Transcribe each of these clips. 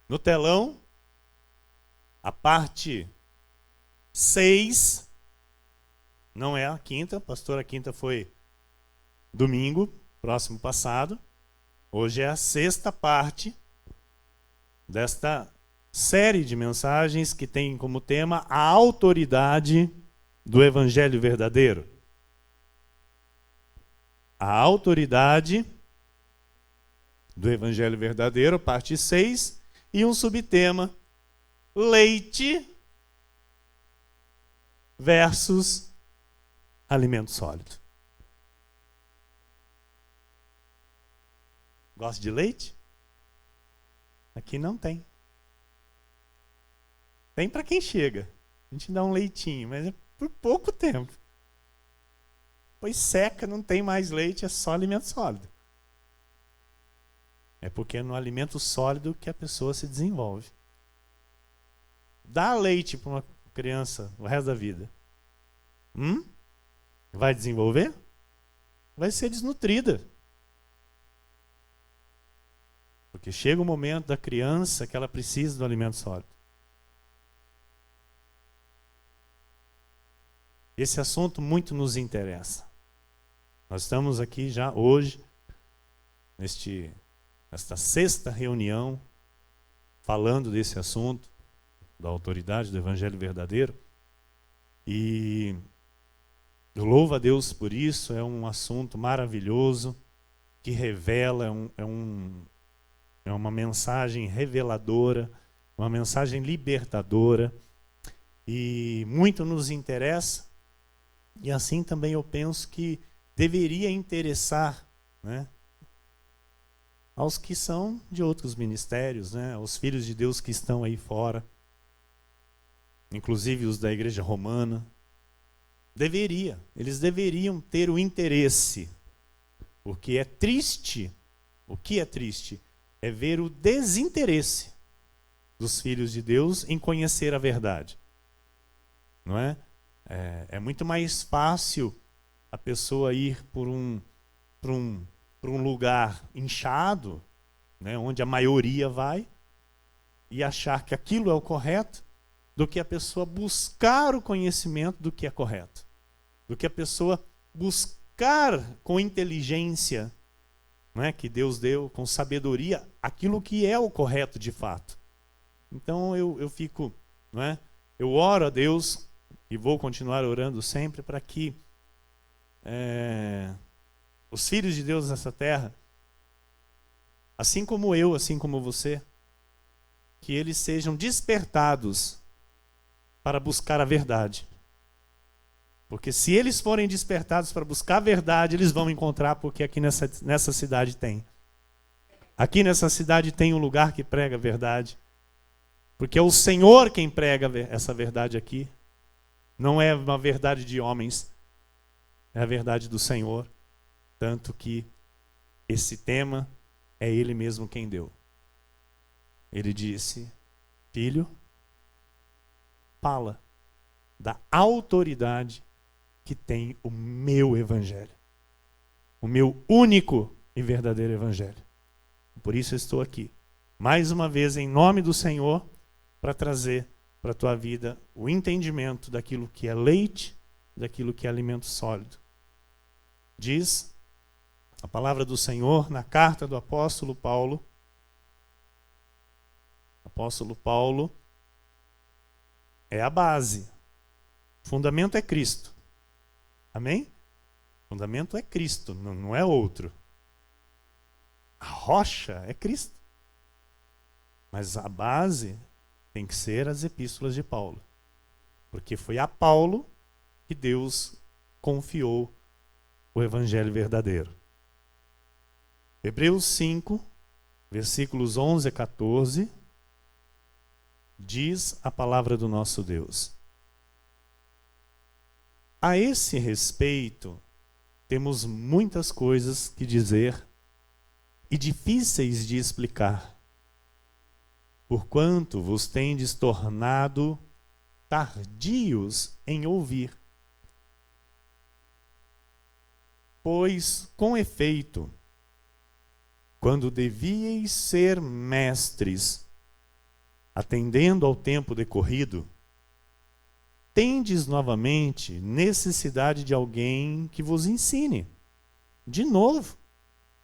No telão, a parte 6, não é a quinta, pastor, a quinta foi domingo, próximo passado. Hoje é a sexta parte desta série de mensagens que tem como tema a autoridade do Evangelho verdadeiro. A autoridade do Evangelho verdadeiro, parte 6, e um subtema, leite versus alimento sólido. Gosta de leite? Aqui não tem. Tem para quem chega. A gente dá um leitinho, mas é por pouco tempo. Depois seca, não tem mais leite, é só alimento sólido. É porque é no alimento sólido que a pessoa se desenvolve. Dá leite para uma criança o resto da vida. Vai desenvolver? Vai ser desnutrida. Porque chega o momento da criança que ela precisa do alimento sólido. Esse assunto muito nos interessa. Nós estamos aqui já hoje, nesta sexta reunião, falando desse assunto, da autoridade do Evangelho verdadeiro. E eu louvo a Deus por isso, é um assunto maravilhoso, que revela, é uma mensagem reveladora, uma mensagem libertadora, e muito nos interessa, e assim também eu penso que deveria interessar, né, aos que são de outros ministérios, né, aos filhos de Deus que estão aí fora, inclusive os da Igreja Romana. Eles deveriam ter o interesse, porque é triste, o que é triste é ver o desinteresse dos filhos de Deus em conhecer a verdade. Não é? É muito mais fácil a pessoa ir por um lugar inchado, né, onde a maioria vai, e achar que aquilo é o correto, do que a pessoa buscar o conhecimento do que é correto. Do que a pessoa buscar com inteligência, né, que Deus deu, com sabedoria, aquilo que é o correto de fato. Então eu fico, não é? Eu oro a Deus, e vou continuar orando sempre, para que os filhos de Deus nessa terra, assim como eu, assim como você, que eles sejam despertados para buscar a verdade. Porque se eles forem despertados para buscar a verdade, eles vão encontrar, porque aqui nessa cidade tem. Aqui nessa cidade tem um lugar que prega a verdade. Porque é o Senhor quem prega essa verdade aqui. Não é uma verdade de homens, é a verdade do Senhor. Tanto que esse tema é Ele mesmo quem deu. Ele disse: filho, fala da autoridade que tem o meu Evangelho. O meu único e verdadeiro Evangelho. Por isso eu estou aqui, mais uma vez, em nome do Senhor, para trazer para a tua vida o entendimento daquilo que é leite, daquilo que é alimento sólido. Diz a palavra do Senhor na carta do apóstolo Paulo. Apóstolo Paulo é a base. O fundamento é Cristo. Amém? O fundamento é Cristo, não é outro. A rocha é Cristo. Mas a base tem que ser as epístolas de Paulo. Porque foi a Paulo que Deus confiou o Evangelho verdadeiro. Hebreus 5, versículos 11 a 14, diz a palavra do nosso Deus: a esse respeito, temos muitas coisas que dizer e difíceis de explicar, porquanto vos tendes tornado tardios em ouvir. Pois, com efeito, quando devíeis ser mestres, atendendo ao tempo decorrido, tendes novamente necessidade de alguém que vos ensine, de novo,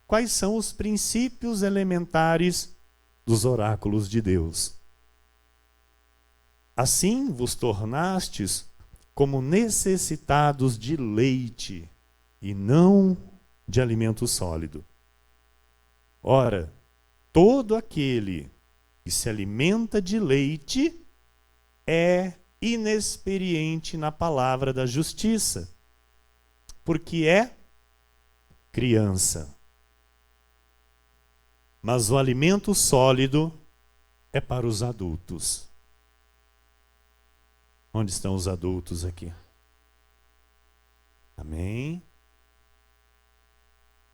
quais são os princípios elementares dos oráculos de Deus. Assim vos tornastes como necessitados de leite e não de alimento sólido. Ora, todo aquele que se alimenta de leite é inexperiente na palavra da justiça, porque é criança. Mas o alimento sólido é para os adultos. Onde estão os adultos aqui? Amém?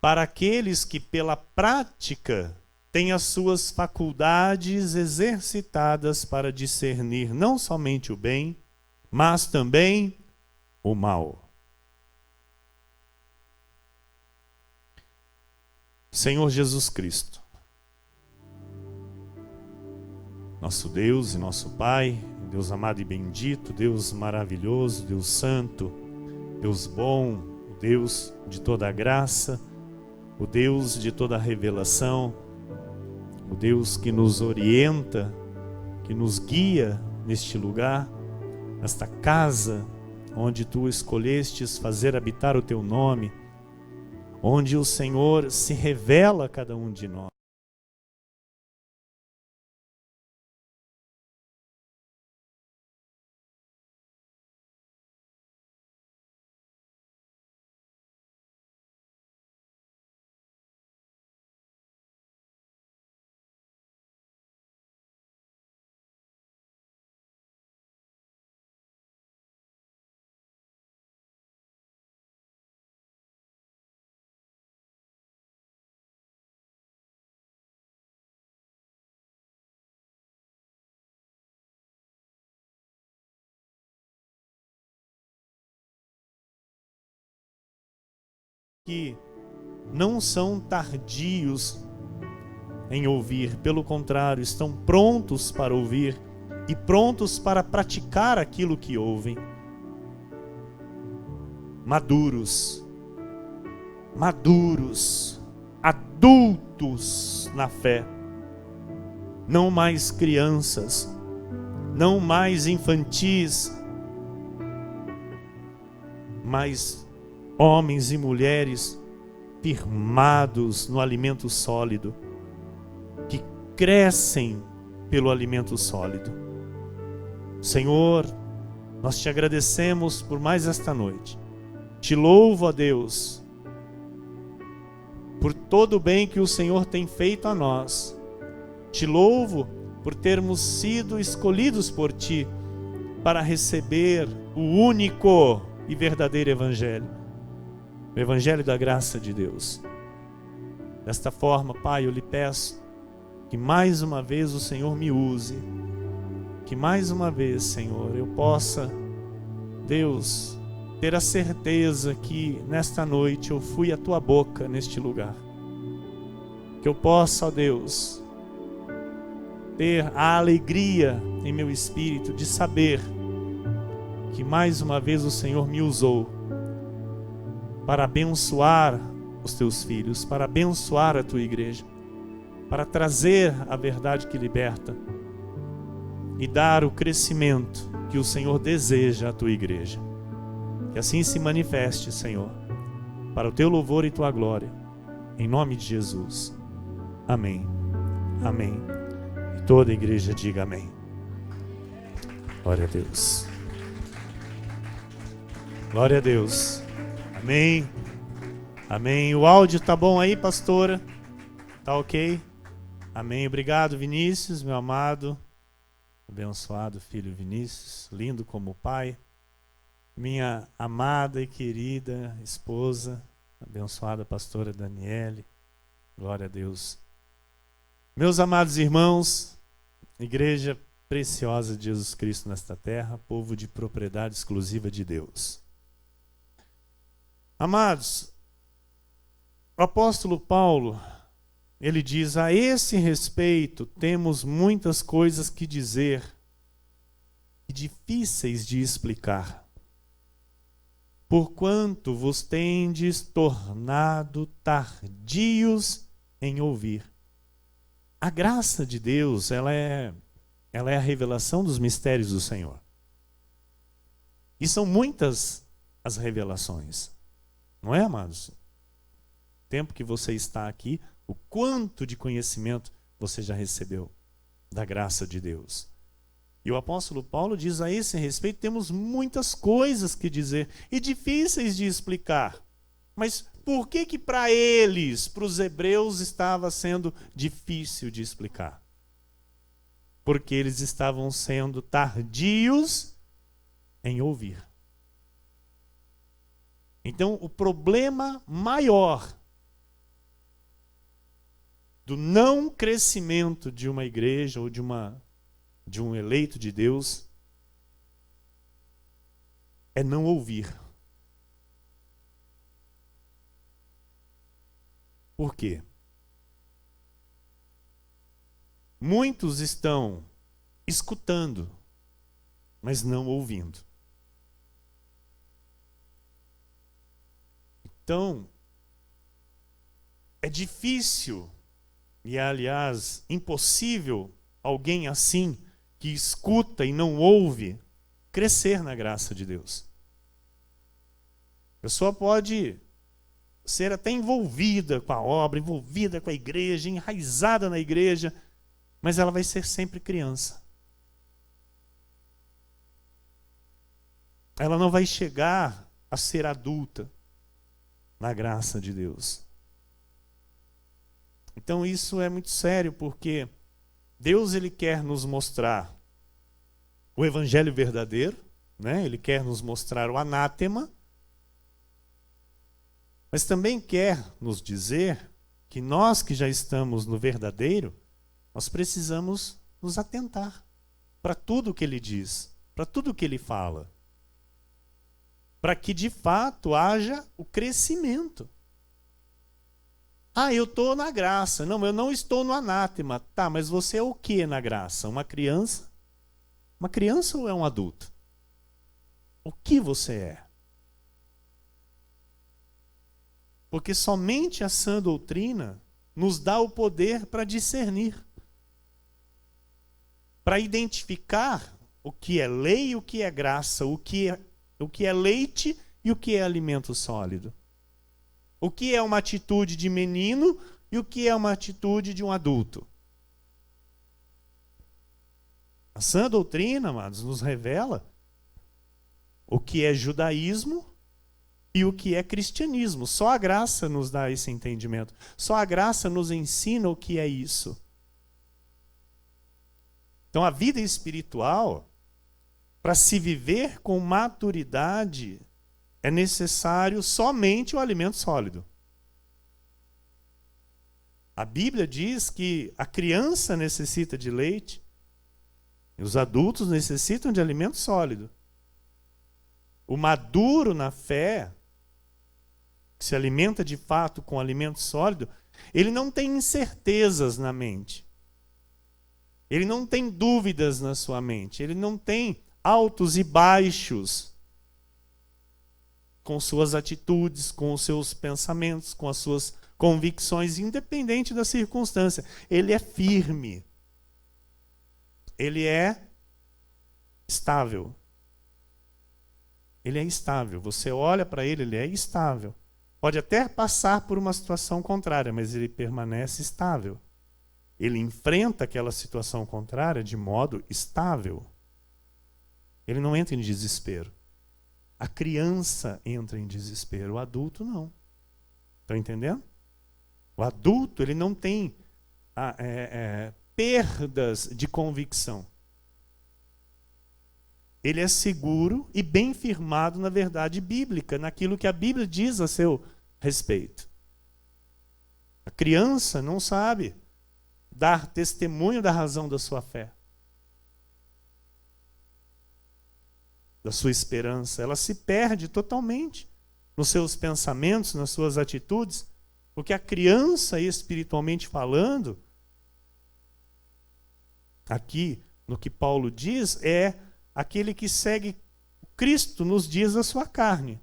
Para aqueles que pela prática têm as suas faculdades exercitadas para discernir não somente o bem, mas também o mal. Senhor Jesus Cristo, nosso Deus e nosso Pai, Deus amado e bendito, Deus maravilhoso, Deus santo, Deus bom, o Deus de toda a graça, o Deus de toda a revelação, o Deus que nos orienta, que nos guia neste lugar, nesta casa onde Tu escolhestes fazer habitar o Teu nome, onde o Senhor se revela a cada um de nós. Que não são tardios em ouvir, pelo contrário, estão prontos para ouvir e prontos para praticar aquilo que ouvem. Maduros, adultos na fé, não mais crianças, não mais infantis, mas homens e mulheres firmados no alimento sólido, que crescem pelo alimento sólido. Senhor, nós te agradecemos por mais esta noite. Te louvo, ó Deus, por todo o bem que o Senhor tem feito a nós. Te louvo por termos sido escolhidos por Ti para receber o único e verdadeiro Evangelho. O Evangelho da graça de Deus. Desta forma, Pai, eu lhe peço que mais uma vez o Senhor me use, que mais uma vez, Senhor, eu possa, Deus, ter a certeza que nesta noite eu fui a Tua boca neste lugar. Que eu possa, ó Deus, ter a alegria em meu espírito de saber que mais uma vez o Senhor me usou para abençoar os Teus filhos, para abençoar a Tua igreja, para trazer a verdade que liberta e dar o crescimento que o Senhor deseja à Tua igreja. Que assim se manifeste, Senhor, para o Teu louvor e Tua glória, em nome de Jesus. Amém. Amém. E toda a igreja diga amém. Glória a Deus. Glória a Deus. Amém. Amém. O áudio tá bom aí, pastora? Tá ok? Amém. Obrigado, Vinícius, meu amado, abençoado filho Vinícius, lindo como pai. Minha amada e querida esposa, abençoada pastora Daniele. Glória a Deus. Meus amados irmãos, igreja preciosa de Jesus Cristo nesta terra, povo de propriedade exclusiva de Deus. Amados, o apóstolo Paulo, ele diz: a esse respeito temos muitas coisas que dizer e difíceis de explicar, porquanto vos tendes tornado tardios em ouvir. A graça de Deus, ela é a revelação dos mistérios do Senhor. E são muitas as revelações. Não é, amados? O tempo que você está aqui, o quanto de conhecimento você já recebeu da graça de Deus. E o apóstolo Paulo diz: a esse respeito temos muitas coisas que dizer e difíceis de explicar. Mas por que para eles, para os hebreus, estava sendo difícil de explicar? Porque eles estavam sendo tardios em ouvir. Então, o problema maior do não crescimento de uma igreja ou de um eleito de Deus é não ouvir. Por quê? Muitos estão escutando, mas não ouvindo. Então, é difícil, e aliás, impossível, alguém assim, que escuta e não ouve, crescer na graça de Deus. A pessoa pode ser até envolvida com a obra, envolvida com a igreja, enraizada na igreja, mas ela vai ser sempre criança. Ela não vai chegar a ser adulta na graça de Deus. Então isso é muito sério, porque Deus, ele quer nos mostrar o evangelho verdadeiro, né? Ele quer nos mostrar o anátema, mas também quer nos dizer que nós que já estamos no verdadeiro, nós precisamos nos atentar para tudo que ele diz, para tudo que ele fala, para que de fato haja o crescimento. Ah, eu estou na graça. Não, eu não estou no anátema. Tá, mas você é o que na graça? Uma criança? Uma criança ou é um adulto? O que você é? Porque somente a sã doutrina nos dá o poder para discernir, para identificar o que é lei e o que é graça, o que é leite e o que é alimento sólido. O que é uma atitude de menino e o que é uma atitude de um adulto. A sã doutrina, amados, nos revela o que é judaísmo e o que é cristianismo. Só a graça nos dá esse entendimento. Só a graça nos ensina o que é isso. Então, a vida espiritual, para se viver com maturidade, é necessário somente o alimento sólido. A Bíblia diz que a criança necessita de leite e os adultos necessitam de alimento sólido. O maduro na fé, que se alimenta de fato com alimento sólido, ele não tem incertezas na mente. Ele não tem dúvidas na sua mente. Ele não tem altos e baixos com suas atitudes, com os seus pensamentos, com as suas convicções, independente da circunstância. Ele é firme. Ele é estável. Ele é estável. Você olha para ele, ele é estável. Pode até passar por uma situação contrária, mas ele permanece estável. Ele enfrenta aquela situação contrária de modo estável. Ele não entra em desespero. A criança entra em desespero, o adulto não. Estão entendendo? O adulto, ele não tem perdas de convicção. Ele é seguro e bem firmado na verdade bíblica, naquilo que a Bíblia diz a seu respeito. A criança não sabe dar testemunho da razão da sua fé, da sua esperança. Ela se perde totalmente nos seus pensamentos, nas suas atitudes, Porque a criança, espiritualmente falando, aqui no que Paulo diz, é aquele que segue Cristo nos dias da sua carne.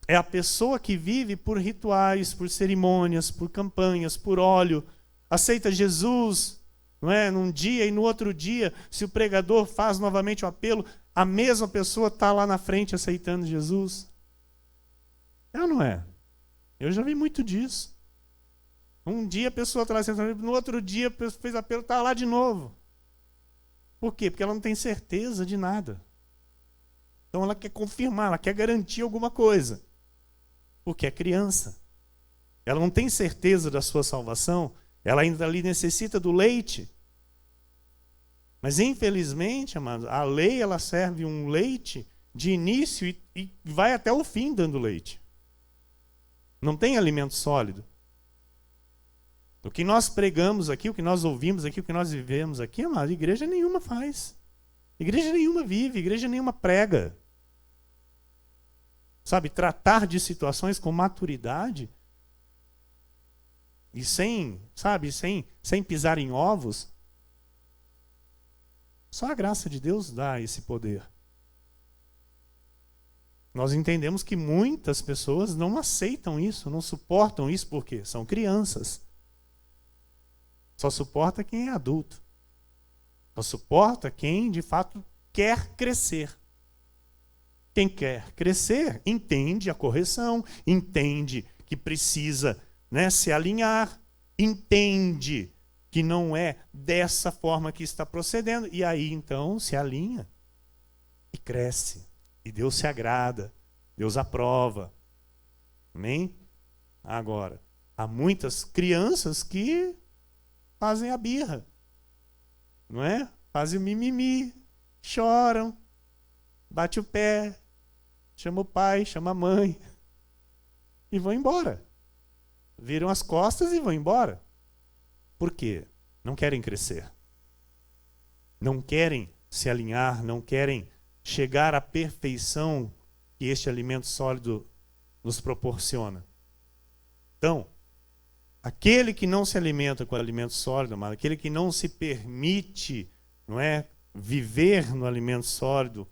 É a pessoa que vive por rituais, por cerimônias, por campanhas, por óleo, aceita Jesus, não é? Num dia e no outro dia, se o pregador faz novamente o apelo, a mesma pessoa está lá na frente aceitando Jesus. É ou não é? Eu já vi muito disso. Um dia a pessoa está lá aceitando, no outro dia fez apelo, está lá de novo. Por quê? Porque ela não tem certeza de nada. Então ela quer confirmar, ela quer garantir alguma coisa. Porque é criança. Ela não tem certeza da sua salvação, ela ainda ali necessita do leite. Mas infelizmente, amados, a lei ela serve um leite de início e vai até o fim dando leite. Não tem alimento sólido. O que nós pregamos aqui, o que nós ouvimos aqui, o que nós vivemos aqui, amado, igreja nenhuma faz. Igreja nenhuma vive, igreja nenhuma prega. Sabe, tratar de situações com maturidade e sem pisar em ovos, só a graça de Deus dá esse poder. Nós entendemos que muitas pessoas não aceitam isso, não suportam isso, porque são crianças. Só suporta quem é adulto. Só suporta quem, de fato, quer crescer. Quem quer crescer, entende a correção, entende que precisa, se alinhar, entende que não é dessa forma que está procedendo, e aí, então, se alinha e cresce. E Deus se agrada, Deus aprova. Amém? Agora, há muitas crianças que fazem a birra, não é? Fazem o mimimi, choram, bate o pé, chama o pai, chama a mãe e vão embora. Viram as costas e vão embora. Por quê? Não querem crescer. Não querem se alinhar, não querem chegar à perfeição que este alimento sólido nos proporciona. Então, aquele que não se alimenta com alimento sólido, amado, aquele que não se permite, viver no alimento sólido,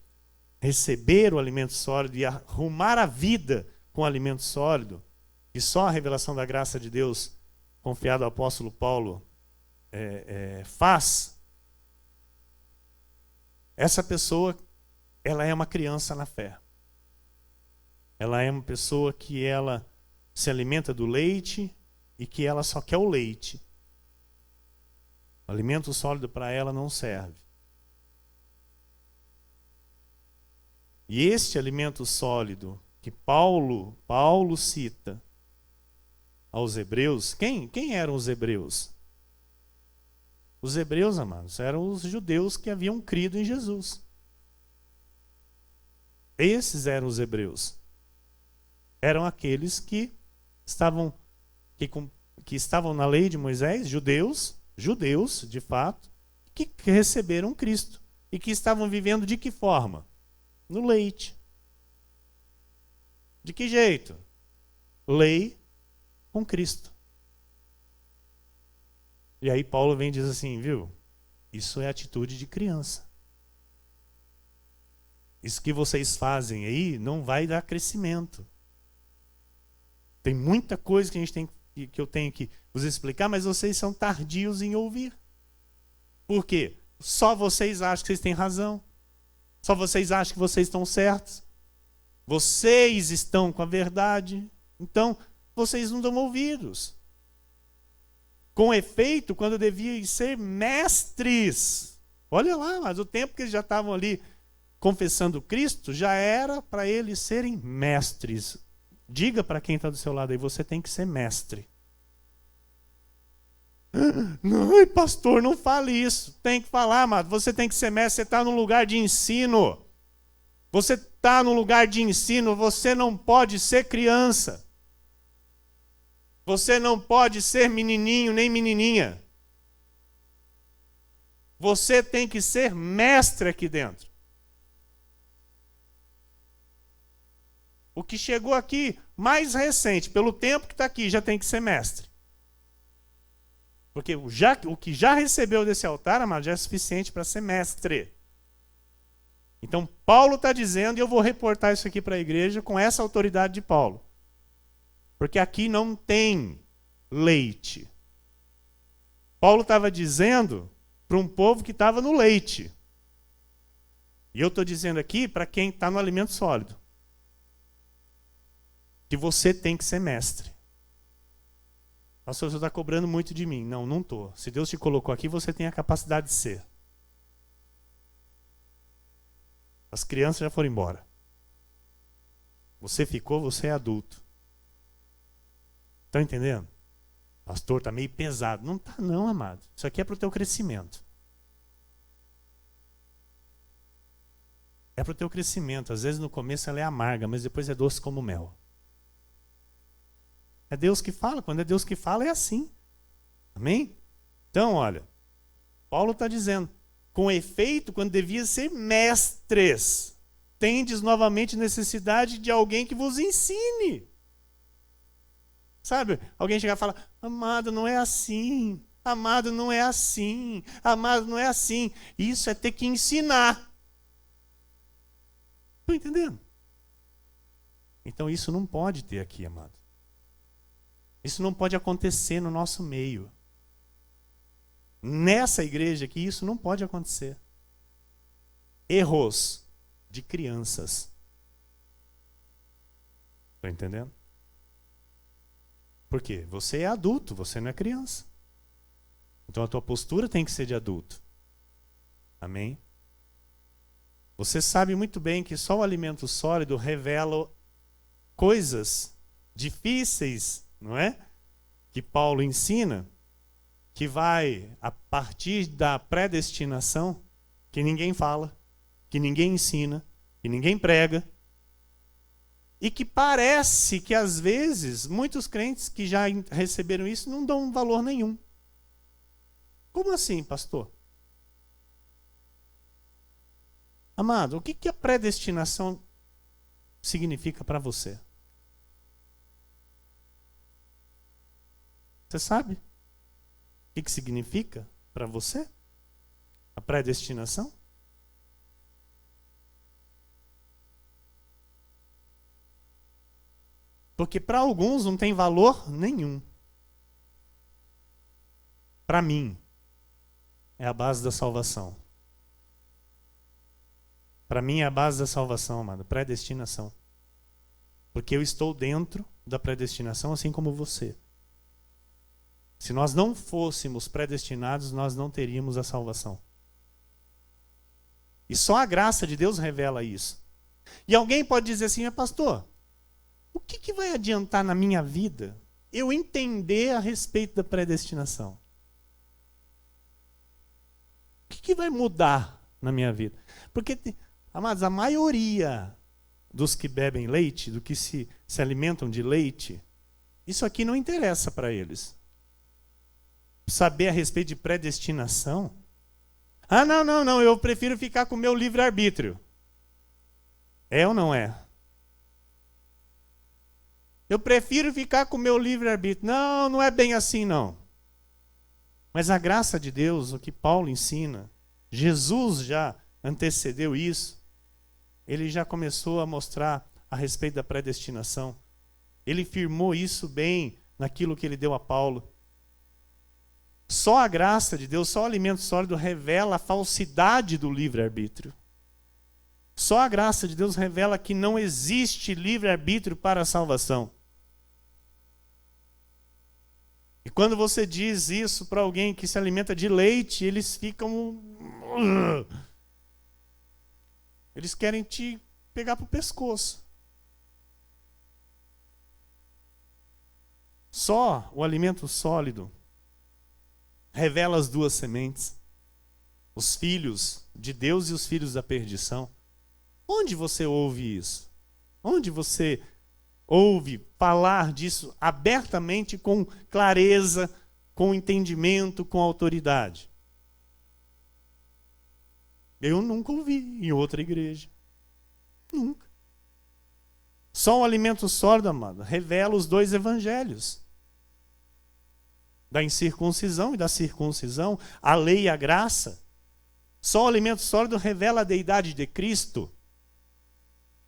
receber o alimento sólido e arrumar a vida com o alimento sólido, e só a revelação da graça de Deus, confiada ao apóstolo Paulo, faz, essa pessoa, ela é uma criança na fé. Ela é uma pessoa que ela se alimenta do leite e que ela só quer o leite. O alimento sólido para ela não serve. E este alimento sólido que Paulo cita aos hebreus, quem eram os hebreus? Os hebreus, amados, eram os judeus que haviam crido em Jesus. Esses eram os hebreus. Eram aqueles que estavam na lei de Moisés, judeus, de fato, que receberam Cristo e que estavam vivendo de que forma? No leite. De que jeito? Lei com Cristo. E aí Paulo vem e diz assim, viu? Isso é atitude de criança. Isso que vocês fazem aí não vai dar crescimento. Tem muita coisa que que eu tenho que vos explicar, mas vocês são tardios em ouvir. Por quê? Só vocês acham que vocês têm razão. Só vocês acham que vocês estão certos. Vocês estão com a verdade. Então, vocês não dão ouvidos. Com efeito, quando deviam ser mestres. Olha lá, mas o tempo que eles já estavam ali confessando Cristo, já era para eles serem mestres. Diga para quem está do seu lado aí, você tem que ser mestre. Não, pastor, não fale isso. Tem que falar, amado. Você tem que ser mestre, você está num lugar de ensino. Você está num lugar de ensino, você não pode ser criança. Você não pode ser menininho nem menininha. Você tem que ser mestre aqui dentro. O que chegou aqui mais recente, pelo tempo que está aqui, já tem que ser mestre. Porque o que já recebeu desse altar, amado, já é suficiente para ser mestre. Então, Paulo está dizendo, e eu vou reportar isso aqui para a igreja com essa autoridade de Paulo. Porque aqui não tem leite. Paulo estava dizendo para um povo que estava no leite. E eu estou dizendo aqui para quem está no alimento sólido. Que você tem que ser mestre. Pastor, você está cobrando muito de mim. Não, não estou. Se Deus te colocou aqui, você tem a capacidade de ser. As crianças já foram embora. Você ficou, você é adulto. Estão entendendo? Pastor, está meio pesado. Não está não, amado. Isso aqui é para o teu crescimento. É para o teu crescimento. Às vezes no começo ela é amarga, mas depois é doce como mel. É Deus que fala. Quando é Deus que fala, é assim. Amém? Então, olha. Paulo está dizendo. Com efeito, quando devia ser mestres, tendes novamente necessidade de alguém que vos ensine. Sabe? Alguém chega e fala, amado, não é assim. Amado, não é assim. Amado, não é assim. Isso é ter que ensinar. Estão entendendo? Então isso não pode ter aqui, amado. Isso não pode acontecer no nosso meio. Nessa igreja aqui, isso não pode acontecer. Erros de crianças. Estão entendendo? Por quê? Você é adulto, você não é criança. Então a tua postura tem que ser de adulto. Amém? Você sabe muito bem que só o alimento sólido revela coisas difíceis, não é? Que Paulo ensina, que vai a partir da predestinação, que ninguém fala, que ninguém ensina, que ninguém prega, e que parece que às vezes muitos crentes que já receberam isso não dão valor nenhum. Como assim, pastor? Amado, o que a predestinação significa para você? Você sabe o que significa para você a predestinação? Porque para alguns não tem valor nenhum. Para mim, é a base da salvação. Para mim é a base da salvação, amado, predestinação. Porque eu estou dentro da predestinação, assim como você. Se nós não fôssemos predestinados, nós não teríamos a salvação. E só a graça de Deus revela isso. E alguém pode dizer assim, pastor, o que vai adiantar na minha vida eu entender a respeito da predestinação? O que vai mudar na minha vida? Porque, amados, a maioria dos que bebem leite, do que se alimentam de leite, isso aqui não interessa para eles. Saber a respeito de predestinação? Ah, não, eu prefiro ficar com o meu livre-arbítrio. É ou não é? Eu prefiro ficar com o meu livre-arbítrio. Não, não é bem assim, não. Mas a graça de Deus, o que Paulo ensina, Jesus já antecedeu isso. Ele já começou a mostrar a respeito da predestinação. Ele firmou isso bem naquilo que ele deu a Paulo. Só a graça de Deus, só o alimento sólido revela a falsidade do livre-arbítrio. Só a graça de Deus revela que não existe livre-arbítrio para a salvação. E quando você diz isso para alguém que se alimenta de leite, eles ficam... Eles querem te pegar para o pescoço. Só o alimento sólido revela as duas sementes. Os filhos de Deus e os filhos da perdição. Onde você ouve isso? Onde você ouve falar disso abertamente, com clareza, com entendimento, com autoridade? Eu nunca ouvi em outra igreja. Nunca. Só o alimento sólido, amado, revela os dois evangelhos. Da incircuncisão e da circuncisão, a lei e a graça. Só o alimento sólido revela a deidade de Cristo.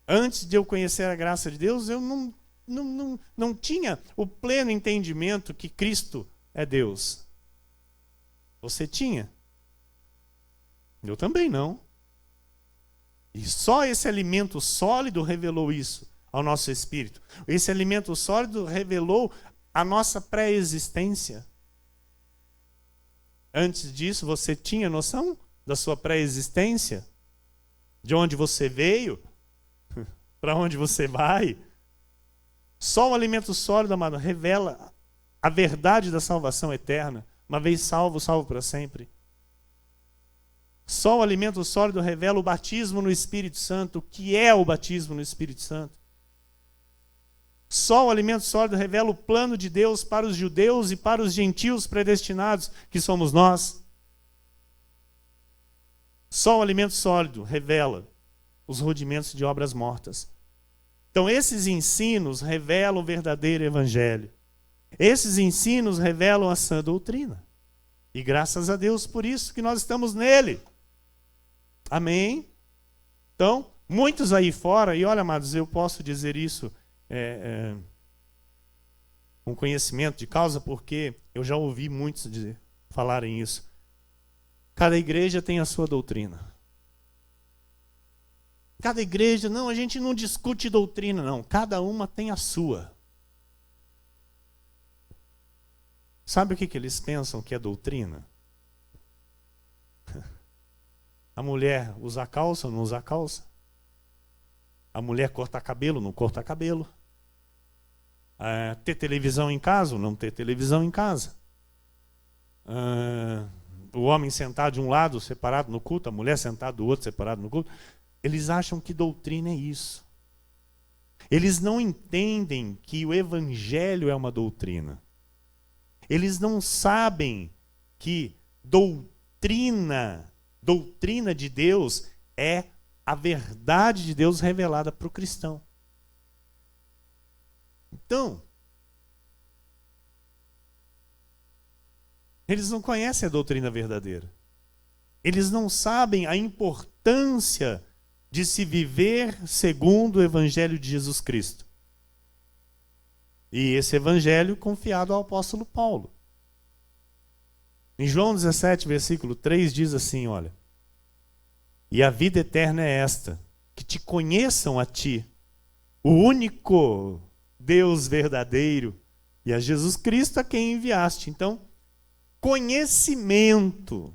Antes de eu conhecer a graça de Deus, eu não tinha o pleno entendimento que Cristo é Deus. Você tinha? Eu também não. E só esse alimento sólido revelou isso ao nosso espírito. Esse alimento sólido revelou a nossa pré-existência. Antes disso, você tinha noção da sua pré-existência? De onde você veio? Para onde você vai? Só o alimento sólido, amado, revela a verdade da salvação eterna. Uma vez salvo, salvo para sempre. Só o alimento sólido revela o batismo no Espírito Santo. O que é o batismo no Espírito Santo? Só o alimento sólido revela o plano de Deus para os judeus e para os gentios predestinados, que somos nós. Só o alimento sólido revela os rudimentos de obras mortas. Então, esses ensinos revelam o verdadeiro evangelho. Esses ensinos revelam a sã doutrina. E graças a Deus por isso que nós estamos nele. Amém? Então, muitos aí fora, e olha, amados, eu posso dizer isso com conhecimento de causa, porque eu já ouvi muitos falarem isso. Cada igreja tem a sua doutrina. Cada igreja, não, a gente não discute doutrina, não. Cada uma tem a sua. Sabe o que eles pensam que é doutrina? A mulher usa calça ou não usa calça? A mulher corta cabelo, não corta cabelo? Ter televisão em casa ou não ter televisão em casa? O homem sentar de um lado separado no culto, a mulher sentar do outro separado no culto. Eles acham que doutrina é isso. Eles não entendem que o evangelho é uma doutrina. Eles não sabem que doutrina de Deus é a verdade de Deus revelada para o cristão. Então, eles não conhecem a doutrina verdadeira. Eles não sabem a importância de se viver segundo o evangelho de Jesus Cristo. E esse evangelho confiado ao apóstolo Paulo. Em João 17, versículo 3, diz assim, olha: e a vida eterna é esta, que te conheçam a ti, o único Deus verdadeiro, e a Jesus Cristo a quem enviaste. Então, conhecimento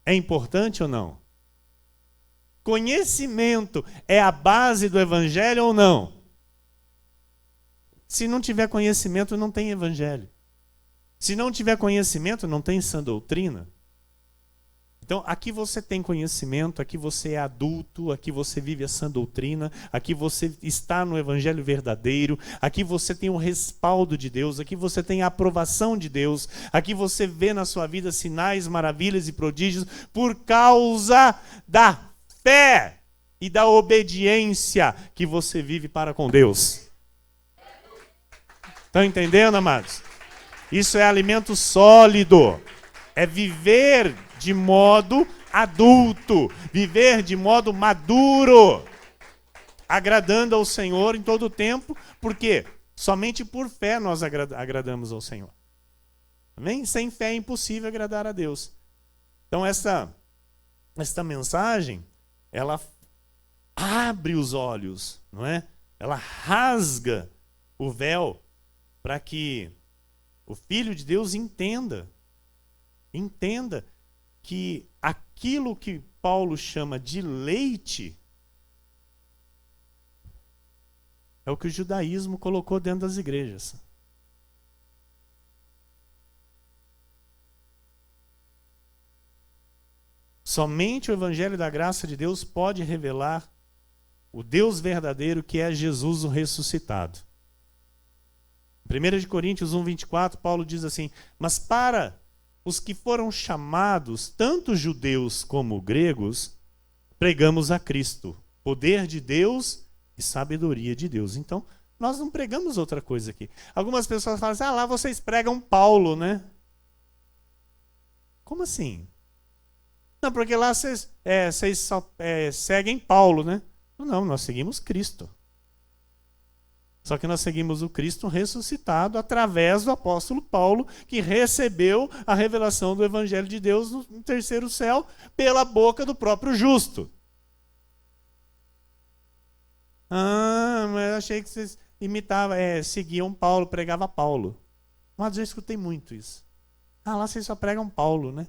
é importante ou não? Conhecimento é a base do evangelho ou não? Se não tiver conhecimento, não tem evangelho. Se não tiver conhecimento, não tem sã doutrina. Então, aqui você tem conhecimento, aqui você é adulto, aqui você vive a sã doutrina, aqui você está no evangelho verdadeiro, aqui você tem o respaldo de Deus, aqui você tem a aprovação de Deus, aqui você vê na sua vida sinais, maravilhas e prodígios por causa da fé e da obediência que você vive para com Deus. Estão entendendo, amados? Isso é alimento sólido. É viver de modo adulto, viver de modo maduro, agradando ao Senhor em todo o tempo, porque somente por fé nós agradamos ao Senhor. Amém? Sem fé é impossível agradar a Deus. Então esta mensagem, ela abre os olhos, não é? Ela rasga o véu para que o Filho de Deus entenda que aquilo que Paulo chama de leite é o que o judaísmo colocou dentro das igrejas. Somente o evangelho da graça de Deus pode revelar o Deus verdadeiro, que é Jesus o ressuscitado. 1 Coríntios 1:24, Paulo diz assim: mas para os que foram chamados, tanto judeus como gregos, pregamos a Cristo, poder de Deus e e sabedoria de Deus. Então, nós não pregamos outra coisa aqui. Algumas pessoas falam assim, lá vocês pregam Paulo, né? Como assim? Não, porque lá vocês só seguem Paulo, né? Não, nós seguimos Cristo. Só que nós seguimos o Cristo ressuscitado através do apóstolo Paulo, que recebeu a revelação do Evangelho de Deus no terceiro céu pela boca do próprio justo. Mas eu achei que vocês imitavam, seguiam Paulo, pregavam Paulo. Mas eu escutei muito isso. Lá vocês só pregam Paulo, né?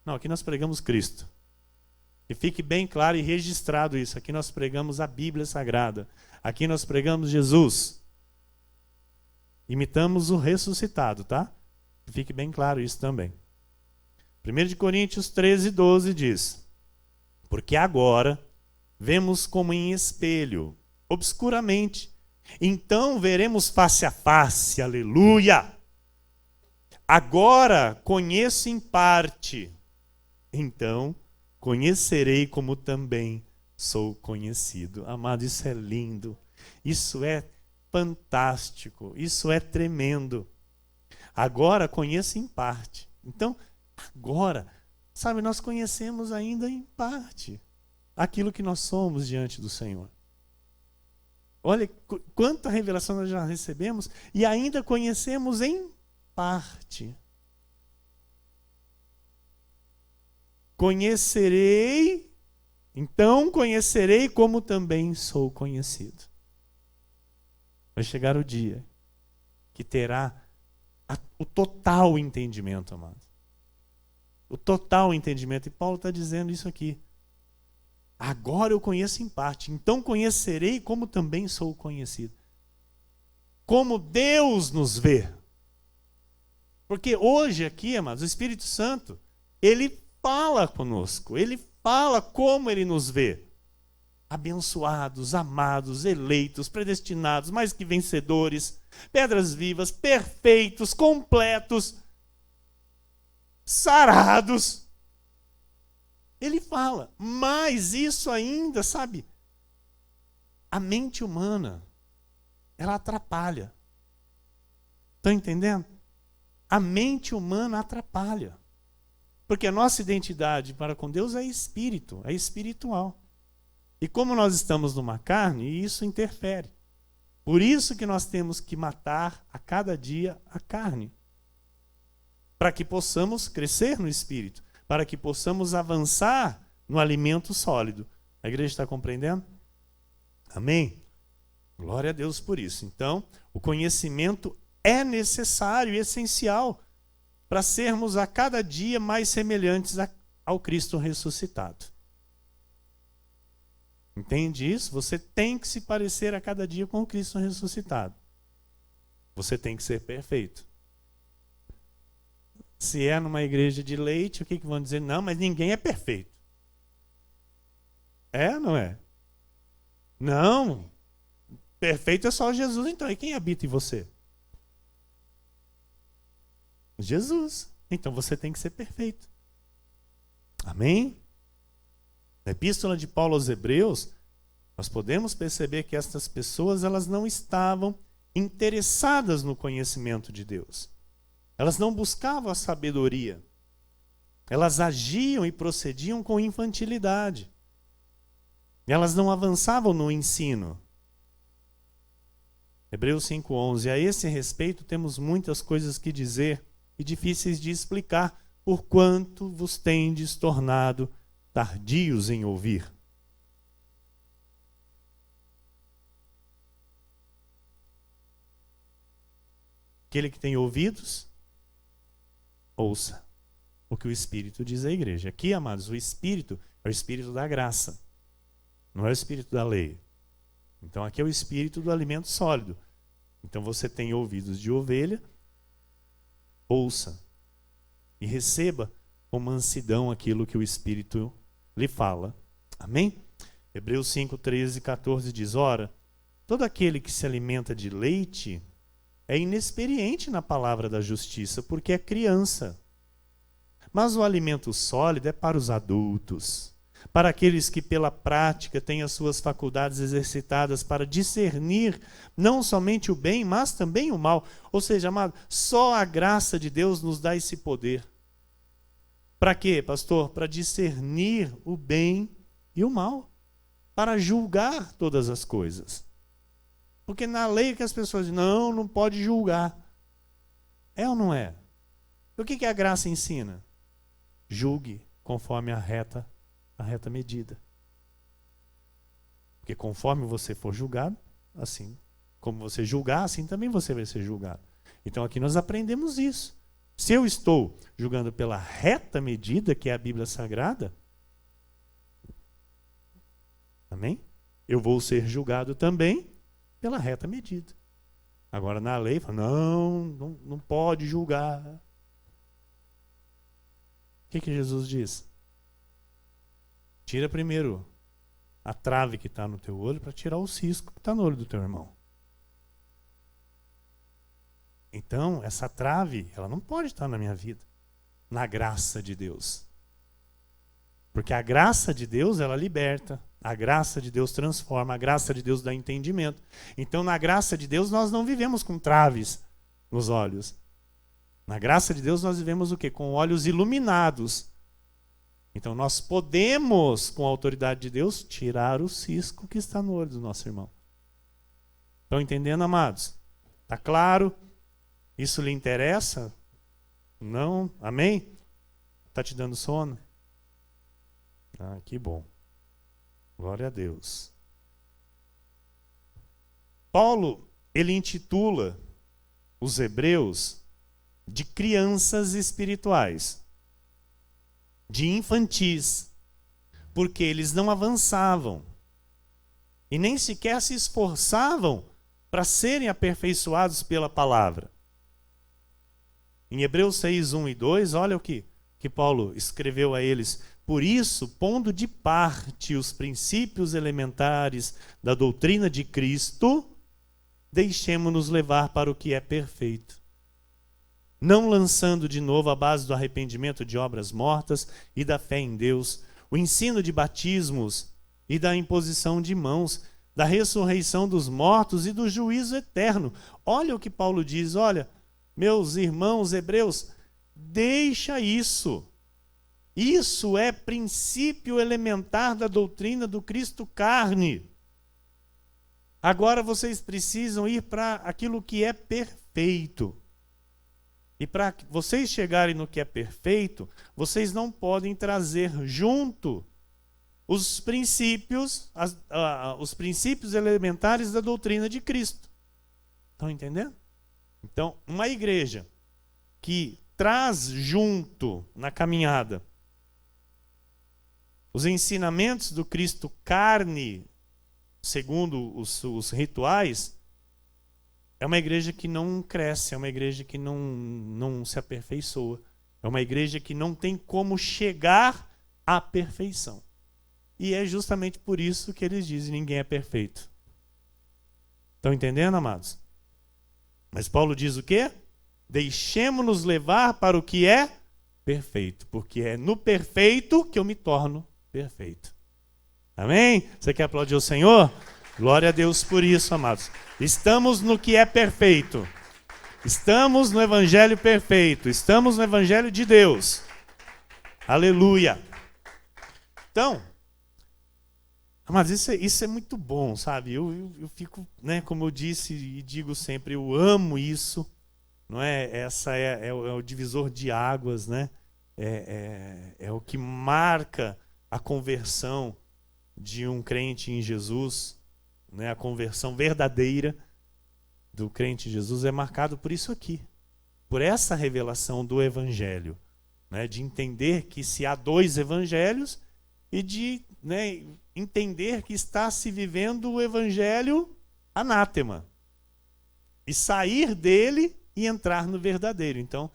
Não, aqui nós pregamos Cristo. E fique bem claro e registrado isso. Aqui nós pregamos a Bíblia Sagrada. Aqui nós pregamos Jesus. Imitamos o ressuscitado, tá? Fique bem claro isso também. 1 Coríntios 13:12 diz: porque agora vemos como em espelho, obscuramente. Então veremos face a face, aleluia! Agora conheço em parte, então conhecerei como também sou conhecido. Amado, isso é lindo, isso é fantástico, isso é tremendo. Agora conheço em parte. Então, agora, sabe, nós conhecemos ainda em parte aquilo que nós somos diante do Senhor. Olha quanta revelação nós já recebemos e ainda conhecemos em parte. Então conhecerei como também sou conhecido. Vai chegar o dia que terá o total entendimento, amado. O total entendimento. E Paulo está dizendo isso aqui. Agora eu conheço em parte, então conhecerei como também sou conhecido. Como Deus nos vê. Porque hoje aqui, amados, o Espírito Santo, ele fala conosco, ele fala como ele nos vê. Abençoados, amados, eleitos, predestinados, mais que vencedores, pedras vivas, perfeitos, completos, sarados. Ele fala, mas isso ainda, sabe, a mente humana, ela atrapalha. Estão entendendo? A mente humana atrapalha. Porque a nossa identidade para com Deus é espírito, é espiritual. E como nós estamos numa carne, isso interfere. Por isso que nós temos que matar a cada dia a carne. Para que possamos crescer no espírito. Para que possamos avançar no alimento sólido. A igreja está compreendendo? Amém? Glória a Deus por isso. Então, o conhecimento é necessário e essencial para sermos a cada dia mais semelhantes ao Cristo ressuscitado. Entende isso? Você tem que se parecer a cada dia com o Cristo ressuscitado. Você tem que ser perfeito. Se é numa igreja de leite, o que vão dizer? Não, mas ninguém é perfeito. É ou não é? Não. Perfeito é só Jesus, então. E quem habita em você? Jesus. Então você tem que ser perfeito. Amém? Na epístola de Paulo aos Hebreus, nós podemos perceber que estas pessoas, elas não estavam interessadas no conhecimento de Deus. Elas não buscavam a sabedoria. Elas agiam e procediam com infantilidade. Elas não avançavam no ensino. Hebreus 5:11. A esse respeito temos muitas coisas que dizer e difíceis de explicar, porquanto vos tendes tornado tardios em ouvir. Aquele que tem ouvidos, ouça o que o Espírito diz à igreja. Aqui, amados, o Espírito é o Espírito da graça, não é o Espírito da lei. Então aqui é o Espírito do alimento sólido. Então você tem ouvidos de ovelha, ouça e receba com mansidão aquilo que o Espírito lhe fala. Amém? Hebreus 5:13-14 diz: ora, todo aquele que se alimenta de leite é inexperiente na palavra da justiça, porque é criança. Mas o alimento sólido é para os adultos, para aqueles que pela prática têm as suas faculdades exercitadas para discernir não somente o bem, mas também o mal. Ou seja, amado, só a graça de Deus nos dá esse poder. Para quê, pastor? Para discernir o bem e o mal, para julgar todas as coisas. Porque na lei que as pessoas dizem, não pode julgar. É ou não é? O que a graça ensina? Julgue conforme a reta medida. Porque conforme você for julgado, assim como você julgar, assim também você vai ser julgado. Então aqui nós aprendemos isso. Se eu estou julgando pela reta medida, que é a Bíblia Sagrada, amém? Eu vou ser julgado também pela reta medida. Agora na lei, fala, não pode julgar. O que Jesus diz? Tira primeiro a trave que está no teu olho para tirar o cisco que está no olho do teu irmão. Então, essa trave, ela não pode estar na minha vida, na graça de Deus. Porque a graça de Deus, ela liberta. A graça de Deus transforma, a graça de Deus dá entendimento. Então, na graça de Deus, nós não vivemos com traves nos olhos. Na graça de Deus, nós vivemos o quê? Com olhos iluminados. Então, nós podemos, com a autoridade de Deus, tirar o cisco que está no olho do nosso irmão. Estão entendendo, amados? Está claro? Isso lhe interessa? Não? Amém? Está te dando sono? Ah, que bom. Glória a Deus. Paulo, ele intitula os hebreus de crianças espirituais, de infantis, porque eles não avançavam e nem sequer se esforçavam para serem aperfeiçoados pela palavra. Em Hebreus 6, 1 e 2, olha o que Paulo escreveu a eles. Por isso, pondo de parte os princípios elementares da doutrina de Cristo, deixemo-nos levar para o que é perfeito. Não lançando de novo a base do arrependimento de obras mortas e da fé em Deus, o ensino de batismos e da imposição de mãos, da ressurreição dos mortos e do juízo eterno. Olha o que Paulo diz, olha, meus irmãos hebreus, deixa isso. Isso é princípio elementar da doutrina do Cristo carne. Agora vocês precisam ir para aquilo que é perfeito. E para vocês chegarem no que é perfeito, vocês não podem trazer junto os princípios, os princípios elementares da doutrina de Cristo. Estão entendendo? Então, uma igreja que traz junto na caminhada os ensinamentos do Cristo carne, segundo os rituais, é uma igreja que não cresce, é uma igreja que não se aperfeiçoa. É uma igreja que não tem como chegar à perfeição. E é justamente por isso que eles dizem que ninguém é perfeito. Estão entendendo, amados? Mas Paulo diz o quê? Deixemo-nos levar para o que é perfeito, porque é no perfeito que eu me torno perfeito. Amém? Você quer aplaudir o Senhor? Glória a Deus por isso, amados. Estamos no que é perfeito. Estamos no Evangelho perfeito. Estamos no Evangelho de Deus. Aleluia. Então, mas isso é muito bom, sabe? Eu fico, né, como eu disse e digo sempre, eu amo isso, não é? Essa é o divisor de águas, né? É o que marca a conversão de um crente em Jesus, né? A conversão verdadeira do crente em Jesus é marcado por isso aqui, por essa revelação do Evangelho, né? De entender que se há dois evangelhos e de, né, entender que está se vivendo o evangelho anátema e sair dele e entrar no verdadeiro. Então,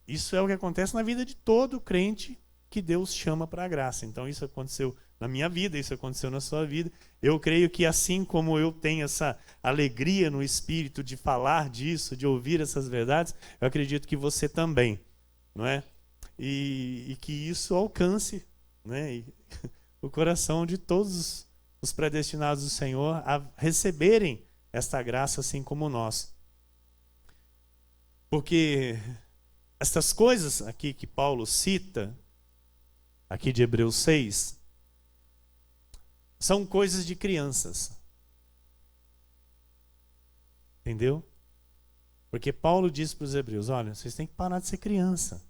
isso é o que acontece na vida de todo crente que Deus chama para a graça. Então, isso aconteceu na minha vida, isso aconteceu na sua vida. Eu creio que assim como eu tenho essa alegria no espírito de falar disso, de ouvir essas verdades, eu acredito que você também, não é? E que isso alcance, né? o coração de todos os predestinados do Senhor a receberem esta graça assim como nós. Porque estas coisas aqui que Paulo cita, aqui de Hebreus 6, são coisas de crianças. Entendeu? Porque Paulo diz para os hebreus, olha, vocês têm que parar de ser criança.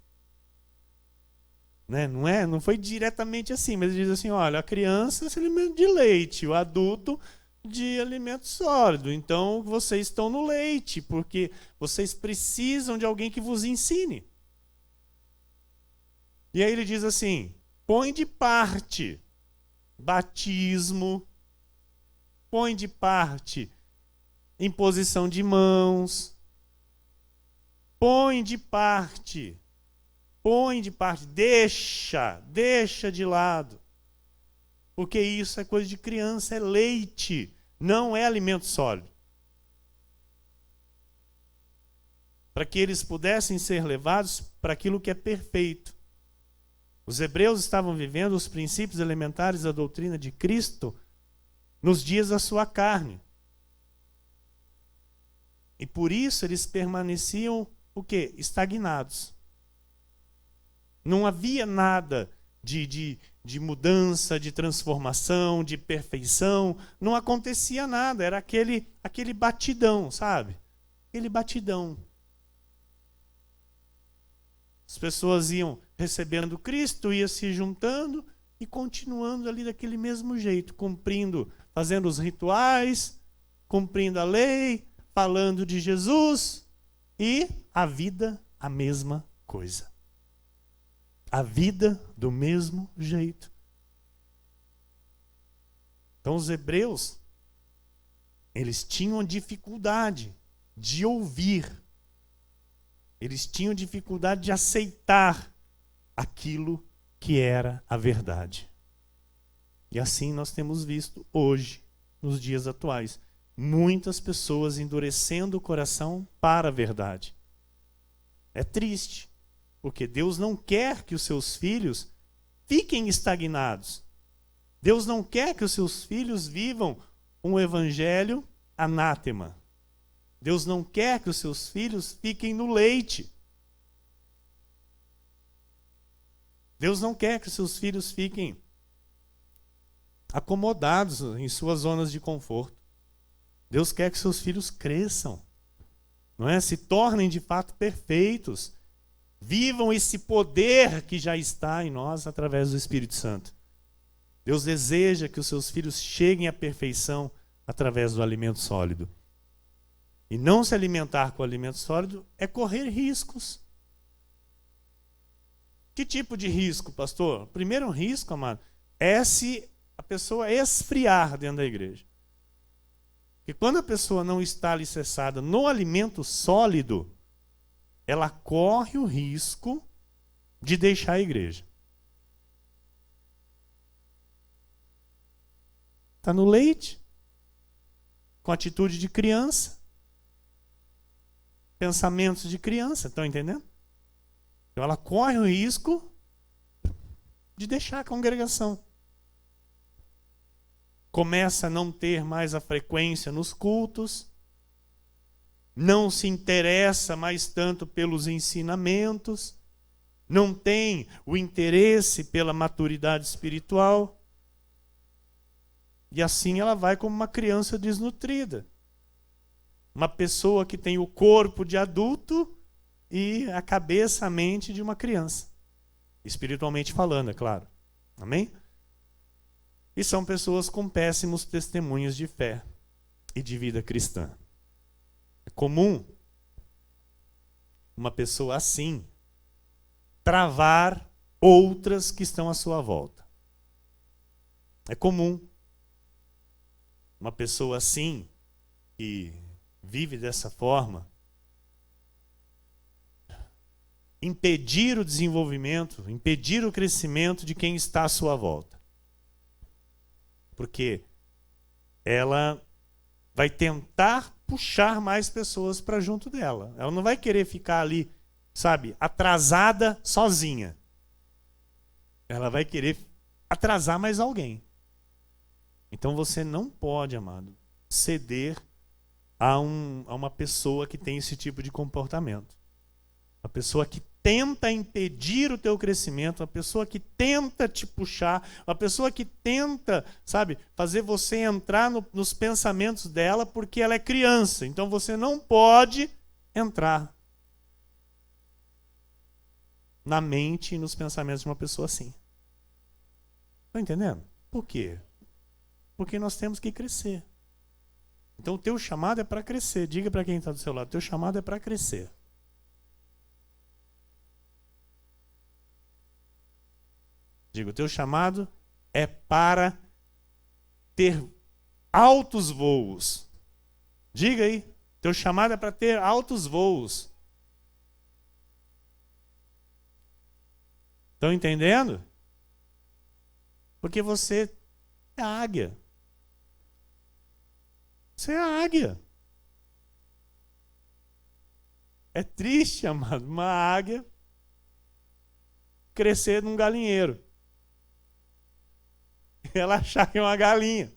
Né? Não foi diretamente assim, mas ele diz assim, olha, a criança se alimenta de leite, o adulto de alimento sólido. Então, vocês estão no leite, porque vocês precisam de alguém que vos ensine. E aí ele diz assim, põe de parte batismo, põe de parte imposição de mãos, põe de parte, deixa de lado. Porque isso é coisa de criança, é leite, não é alimento sólido. Para que eles pudessem ser levados para aquilo que é perfeito. Os hebreus estavam vivendo os princípios elementares da doutrina de Cristo nos dias da sua carne. E por isso eles permaneciam, o quê? Estagnados. Não havia nada de mudança, de transformação, de perfeição. Não acontecia nada. Era aquele batidão, sabe? Aquele batidão. As pessoas iam recebendo Cristo, ia se juntando e continuando ali daquele mesmo jeito, cumprindo, fazendo os rituais, cumprindo a lei, falando de Jesus, e a vida a mesma coisa. A vida do mesmo jeito. Então os hebreus, eles tinham dificuldade de ouvir. Eles tinham dificuldade de aceitar aquilo que era a verdade. E assim nós temos visto hoje, nos dias atuais, muitas pessoas endurecendo o coração para a verdade. É triste, porque Deus não quer que os seus filhos fiquem estagnados. Deus não quer que os seus filhos vivam um evangelho anátema. Deus não quer que os seus filhos fiquem no leite. Deus não quer que os seus filhos fiquem acomodados em suas zonas de conforto. Deus quer que seus filhos cresçam, não é? Se tornem de fato perfeitos. Vivam esse poder que já está em nós através do Espírito Santo. Deus deseja que os seus filhos cheguem à perfeição através do alimento sólido. E não se alimentar com o alimento sólido é correr riscos. Que tipo de risco, pastor? O primeiro risco, amado, é se a pessoa esfriar dentro da igreja. Porque quando a pessoa não está alicerçada no alimento sólido, ela corre o risco de deixar a igreja. Está no leite, com atitude de criança, pensamentos de criança, estão entendendo? Então ela corre o risco de deixar a congregação. Começa a não ter mais a frequência nos cultos, não se interessa mais tanto pelos ensinamentos, não tem o interesse pela maturidade espiritual, e assim ela vai como uma criança desnutrida. Uma pessoa que tem o corpo de adulto e a cabeça, a mente de uma criança. Espiritualmente falando, é claro. Amém? E são pessoas com péssimos testemunhos de fé e de vida cristã. É comum uma pessoa assim travar outras que estão à sua volta. É comum uma pessoa assim, que vive dessa forma, impedir o desenvolvimento, impedir o crescimento de quem está à sua volta. Porque ela vai tentar puxar mais pessoas para junto dela. Ela não vai querer ficar ali, sabe, atrasada sozinha. Ela vai querer atrasar mais alguém. Então você não pode, amado, ceder a uma pessoa que tem esse tipo de comportamento. A pessoa que tenta impedir o teu crescimento, a pessoa que tenta te puxar, a pessoa que tenta, sabe, fazer você entrar nos pensamentos dela porque ela é criança. Então você não pode entrar na mente e nos pensamentos de uma pessoa assim. Está entendendo? Por quê? Porque nós temos que crescer. Então o teu chamado é para crescer. Diga para quem está do seu lado, o teu chamado é para crescer. Digo, o teu chamado é para ter altos voos. Diga aí, teu chamado é para ter altos voos. Estão entendendo? Porque você é águia. Você é águia. É triste, amado, uma águia crescer num galinheiro. Ela achar que é uma galinha.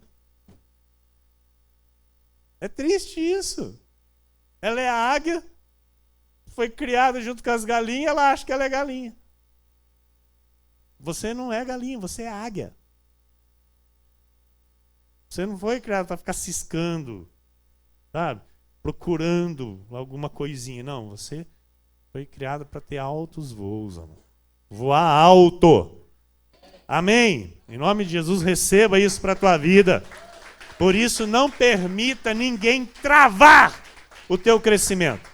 É triste isso. Ela é a águia, foi criada junto com as galinhas, ela acha que ela é galinha. Você não é galinha, você é águia. Você não foi criado para ficar ciscando, sabe? Procurando alguma coisinha. Não, você foi criado para ter altos voos, amor. Voar alto. Amém? Em nome de Jesus, receba isso para a tua vida. Por isso, não permita ninguém travar o teu crescimento.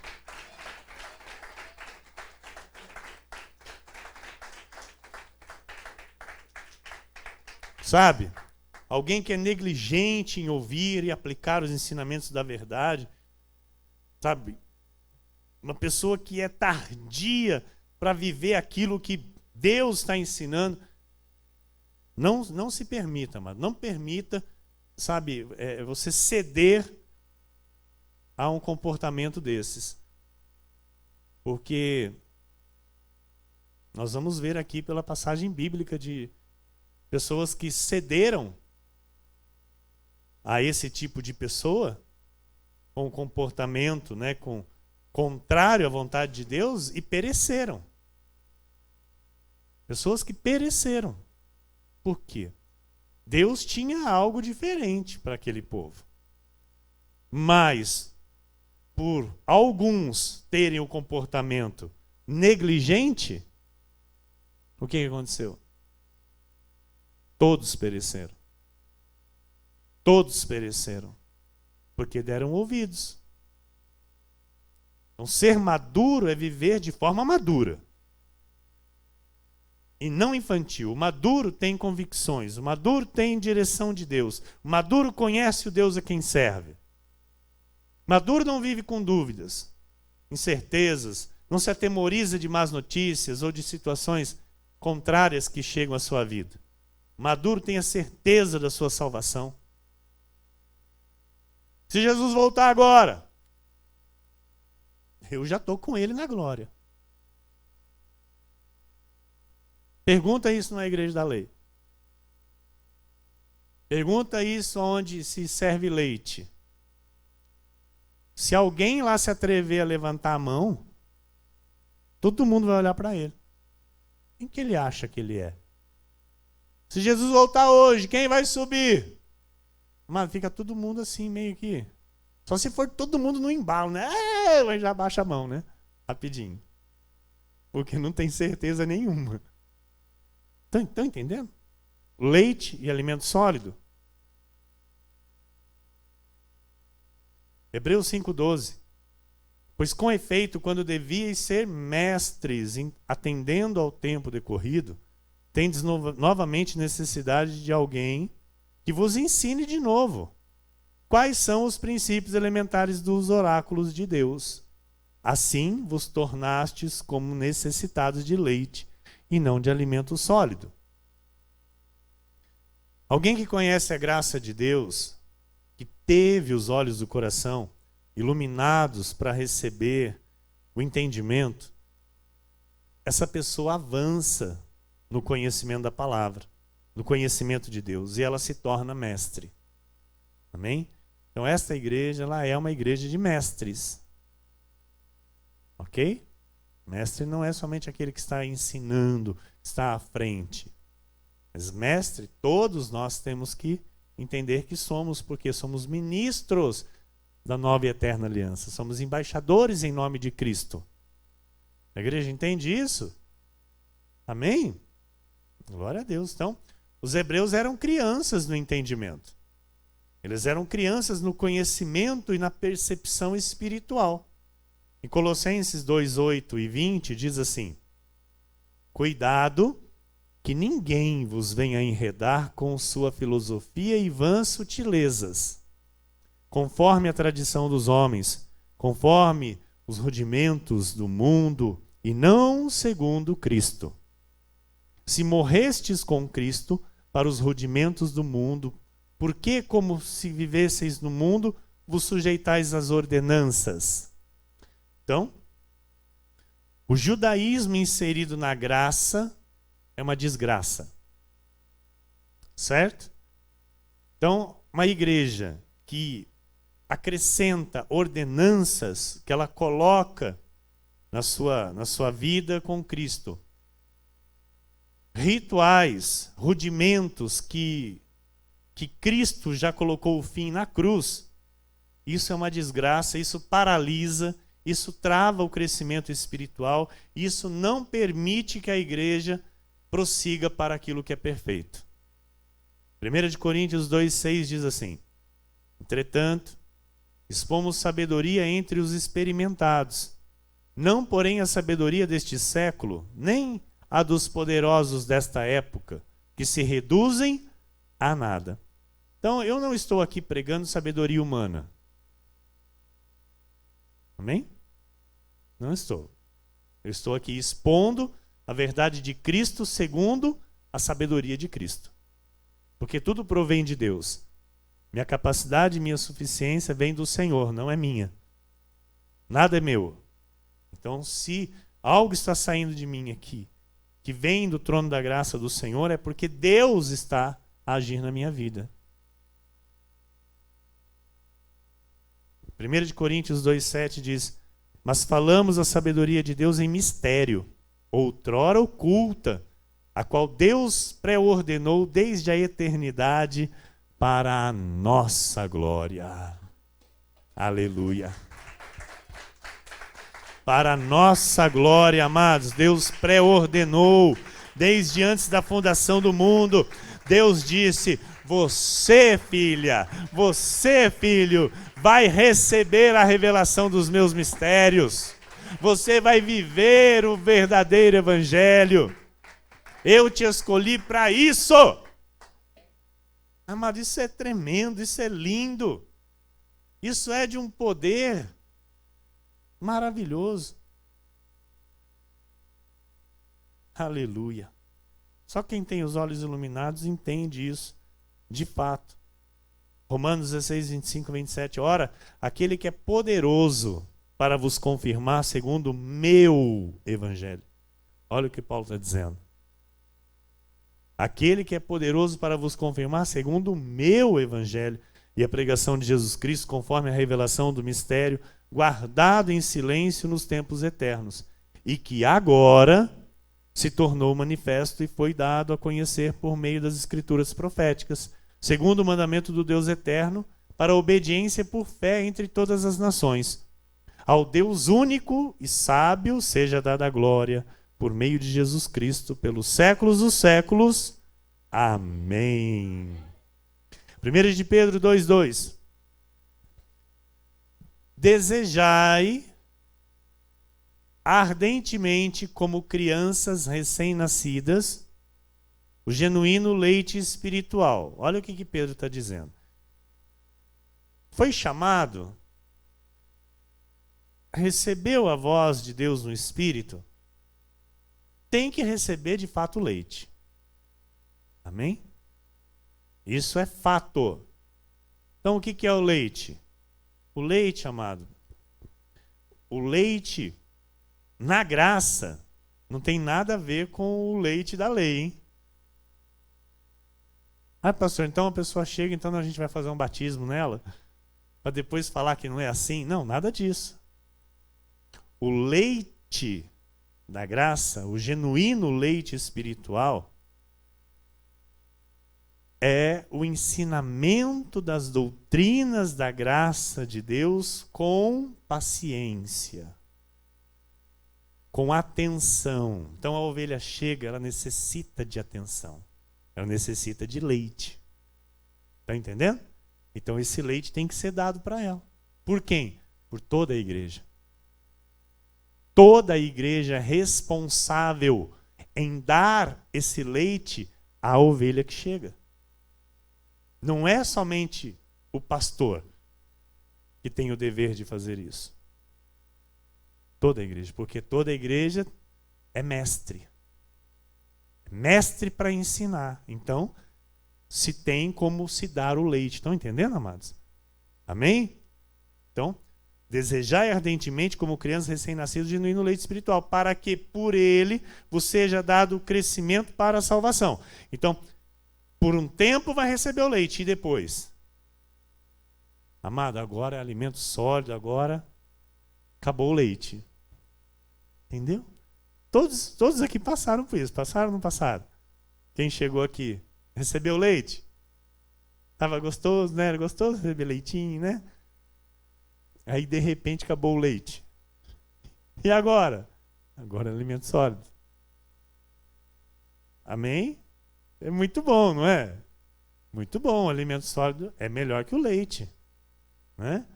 Sabe? Alguém que é negligente em ouvir e aplicar os ensinamentos da verdade. Sabe? Uma pessoa que é tardia para viver aquilo que Deus está ensinando. Não se permita, amado. Não permita, sabe, você ceder a um comportamento desses. Porque nós vamos ver aqui pela passagem bíblica de pessoas que cederam a esse tipo de pessoa, com um comportamento, né, contrário à vontade de Deus, e pereceram. Pessoas que pereceram. Por quê? Deus tinha algo diferente para aquele povo. Mas, por alguns terem o comportamento negligente, o que aconteceu? Todos pereceram. Todos pereceram. Porque deram ouvidos. Então, ser maduro é viver de forma madura. E não infantil. O maduro tem convicções. O maduro tem direção de Deus. O maduro conhece o Deus a quem serve. O maduro não vive com dúvidas, incertezas, não se atemoriza de más notícias ou de situações contrárias que chegam à sua vida. O maduro tem a certeza da sua salvação. Se Jesus voltar agora, eu já estou com ele na glória. Pergunta isso na Igreja da Lei. Pergunta isso onde se serve leite. Se alguém lá se atrever a levantar a mão, todo mundo vai olhar para ele. Quem que ele acha que ele é? Se Jesus voltar hoje, quem vai subir? Mas fica todo mundo assim, meio que... Só se for todo mundo no embalo, né? Mas já baixa a mão, né? Rapidinho. Porque não tem certeza nenhuma. Estão entendendo? Leite e alimento sólido. Hebreus 5,12. Pois com efeito, quando devíeis ser mestres, atendendo ao tempo decorrido, tendes novamente necessidade de alguém que vos ensine de novo quais são os princípios elementares dos oráculos de Deus. Assim vos tornastes como necessitados de leite e não de alimento sólido. Alguém que conhece a graça de Deus, que teve os olhos do coração iluminados para receber o entendimento, essa pessoa avança no conhecimento da palavra. no conhecimento de Deus e ela se torna mestre. Amém? Então esta igreja, ela é uma igreja de mestres. Ok? Mestre não é somente aquele que está ensinando, está à frente. Mas mestre, todos nós temos que entender que somos, porque somos ministros da nova e eterna aliança. Somos embaixadores em nome de Cristo. A igreja entende isso? Amém? Glória a Deus. Então, os hebreus eram crianças no entendimento. Eles eram crianças no conhecimento e na percepção espiritual. Em Colossenses 2, 8 e 20 diz assim: cuidado que ninguém vos venha enredar com sua filosofia e vãs sutilezas, conforme a tradição dos homens, conforme os rudimentos do mundo, e não segundo Cristo. Se morrestes com Cristo para os rudimentos do mundo, por que, como se vivesseis no mundo, vos sujeitais às ordenanças? Então, o judaísmo inserido na graça é uma desgraça. Certo? Então, uma igreja que acrescenta ordenanças, que ela coloca na sua vida com Cristo, rituais, rudimentos que Cristo já colocou o fim na cruz, isso é uma desgraça, isso paralisa, isso trava o crescimento espiritual, isso não permite que a igreja prossiga para aquilo que é perfeito. 1 Coríntios 2,6 diz assim: entretanto, expomos sabedoria entre os experimentados, não porém a sabedoria deste século, nem a dos poderosos desta época, que se reduzem a nada. Então, eu não estou aqui pregando sabedoria humana. Amém? Não estou. Eu estou aqui expondo a verdade de Cristo segundo a sabedoria de Cristo. Porque tudo provém de Deus. Minha capacidade e minha suficiência vem do Senhor, não é minha. Nada é meu. Então, se algo está saindo de mim aqui, que vem do trono da graça do Senhor, é porque Deus está a agir na minha vida. 1 Coríntios 2,7 diz: mas falamos a sabedoria de Deus em mistério, outrora oculta, a qual Deus pré-ordenou desde a eternidade para a nossa glória. Aleluia. Para a nossa glória, amados, Deus pré-ordenou desde antes da fundação do mundo. Deus disse: você, filha, você, filho, vai receber a revelação dos meus mistérios. Você vai viver o verdadeiro evangelho. Eu te escolhi para isso. Amado, isso é tremendo, isso é lindo. Isso é de um poder maravilhoso. Aleluia. Só quem tem os olhos iluminados entende isso, de fato. Romanos 16, 25, 27. Ora, aquele que é poderoso para vos confirmar segundo o meu evangelho. Olha o que Paulo está dizendo. Aquele que é poderoso para vos confirmar segundo o meu evangelho e a pregação de Jesus Cristo, conforme a revelação do mistério, guardado em silêncio nos tempos eternos, e que agora se tornou manifesto e foi dado a conhecer por meio das escrituras proféticas, segundo o mandamento do Deus eterno, para a obediência por fé entre todas as nações. Ao Deus único e sábio seja dada a glória, por meio de Jesus Cristo, pelos séculos dos séculos. Amém. 1 de Pedro 2,2. Desejai ardentemente, como crianças recém-nascidas, o genuíno leite espiritual. Olha o que Pedro está dizendo. Foi chamado, recebeu a voz de Deus no Espírito, tem que receber de fato o leite. Amém? Isso é fato. Então o que é o leite? O leite, amado, o leite na graça não tem nada a ver com o leite da lei, hein? Ah, pastor, então a pessoa chega, então a gente vai fazer um batismo nela, para depois falar que não é assim? Não, nada disso. O leite da graça, o genuíno leite espiritual, é o ensinamento das doutrinas da graça de Deus com paciência, com atenção. Então a ovelha chega, ela necessita de atenção, ela necessita de leite. Está entendendo? Então esse leite tem que ser dado para ela. Por quem? Por toda a igreja. Toda a igreja é responsável em dar esse leite à ovelha que chega. Não é somente o pastor que tem o dever de fazer isso. Toda a igreja, porque toda a igreja é mestre. Mestre para ensinar. Então, se tem como se dar o leite. Estão entendendo, amados? Amém? Então, desejai ardentemente, como crianças recém-nascidas, o genuíno leite espiritual, para que por ele vos seja dado o crescimento para a salvação. Então, por um tempo vai receber o leite e depois? Amado, agora é alimento sólido, agora acabou o leite. Entendeu? Todos aqui passaram por isso. Passaram ou não passaram? Quem chegou aqui? Recebeu leite? Estava gostoso, né? Era gostoso receber leitinho, né? Aí, de repente, acabou o leite. E agora? Agora é alimento sólido. Amém? É muito bom, não é? Muito bom. O alimento sólido é melhor que o leite, né?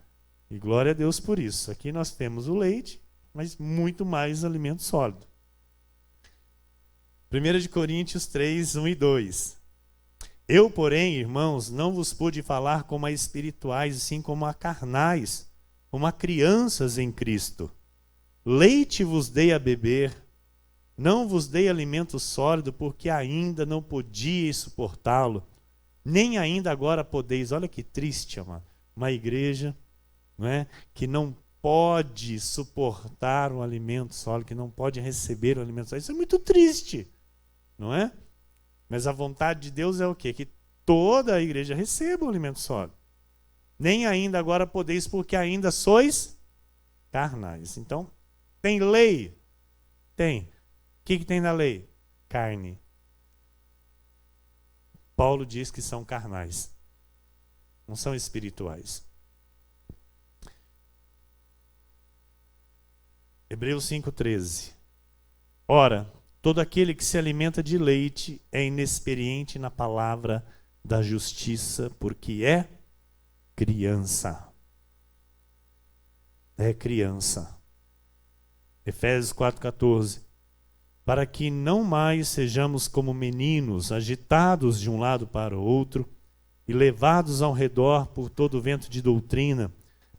E glória a Deus por isso. Aqui nós temos o leite, mas muito mais alimento sólido. 1 Coríntios 3, 1 e 2. Eu, porém, irmãos, não vos pude falar como a espirituais, sim como a carnais, como a crianças em Cristo. Leite vos dei a beber, não vos dei alimento sólido, porque ainda não podíeis suportá-lo, nem ainda agora podeis. Olha que triste, amado. Uma igreja, não é, que não pode suportar o alimento sólido, que não pode receber o alimento sólido. Isso é muito triste, não é? Mas a vontade de Deus é o quê? Que toda a igreja receba o alimento sólido. Nem ainda agora podeis, porque ainda sois carnais. Então, tem lei? Tem. O que tem na lei? Carne. Paulo diz que são carnais. Não são espirituais. Hebreus 5,13. Ora, todo aquele que se alimenta de leite é inexperiente na palavra da justiça, porque é criança. É criança. Efésios 4,14. Para que não mais sejamos como meninos, agitados de um lado para o outro e levados ao redor por todo o vento de doutrina,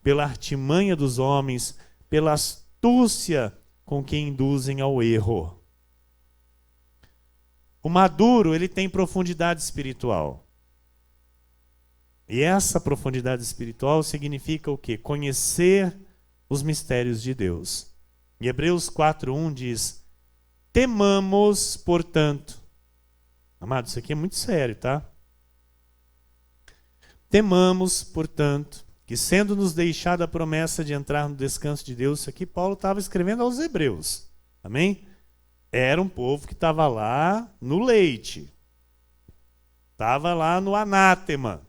pela artimanha dos homens, pela astúcia com que induzem ao erro. O maduro, ele tem profundidade espiritual. E essa profundidade espiritual significa o quê? Conhecer os mistérios de Deus. Em Hebreus 4:1 diz: temamos, portanto. Amado, isso aqui é muito sério, tá? Temamos, portanto, que sendo-nos deixada a promessa de entrar no descanso de Deus, isso aqui Paulo estava escrevendo aos hebreus. Amém? Era um povo que estava lá no leite. Estava lá no anátema.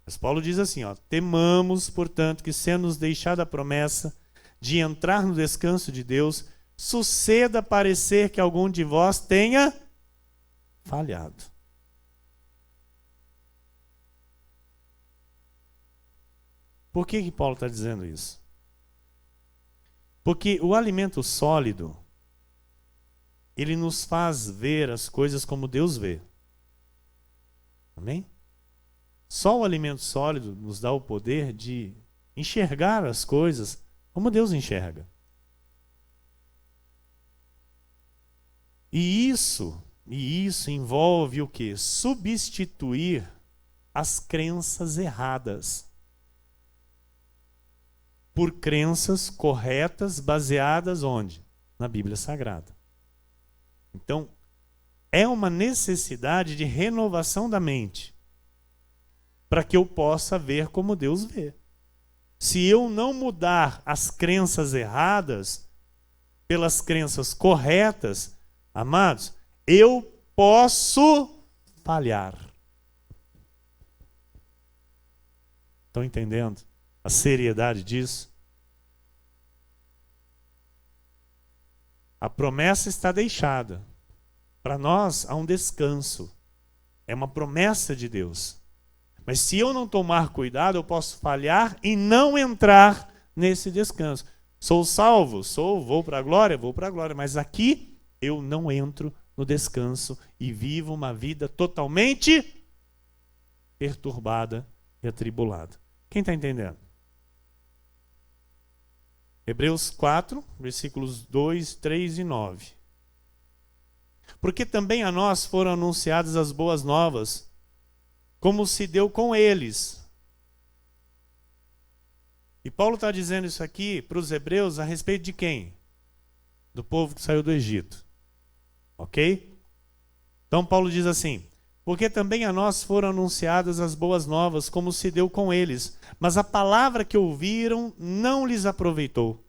Mas Paulo diz assim, ó, temamos, portanto, que sendo-nos deixada a promessa de entrar no descanso de Deus, suceda parecer que algum de vós tenha falhado. Por que Paulo está dizendo isso? Porque o alimento sólido, ele nos faz ver as coisas como Deus vê. Amém? Só o alimento sólido nos dá o poder de enxergar as coisas como Deus enxerga. E isso envolve o quê? Substituir as crenças erradas por crenças corretas, baseadas onde? Na Bíblia Sagrada. Então, é uma necessidade de renovação da mente, para que eu possa ver como Deus vê. Se eu não mudar as crenças erradas pelas crenças corretas, amados, eu posso falhar. Estão entendendo a seriedade disso? A promessa está deixada. Para nós há um descanso. É uma promessa de Deus. Mas se eu não tomar cuidado, eu posso falhar e não entrar nesse descanso. Sou salvo? Sou, vou para a glória, mas aqui eu não entro no descanso e vivo uma vida totalmente perturbada e atribulada. Quem está entendendo? Hebreus 4, versículos 2, 3 e 9. Porque também a nós foram anunciadas as boas novas, como se deu com eles. E Paulo está dizendo isso aqui para os hebreus a respeito de quem? Do povo que saiu do Egito. Ok? Então Paulo diz assim: porque também a nós foram anunciadas as boas novas, como se deu com eles. Mas a palavra que ouviram não lhes aproveitou,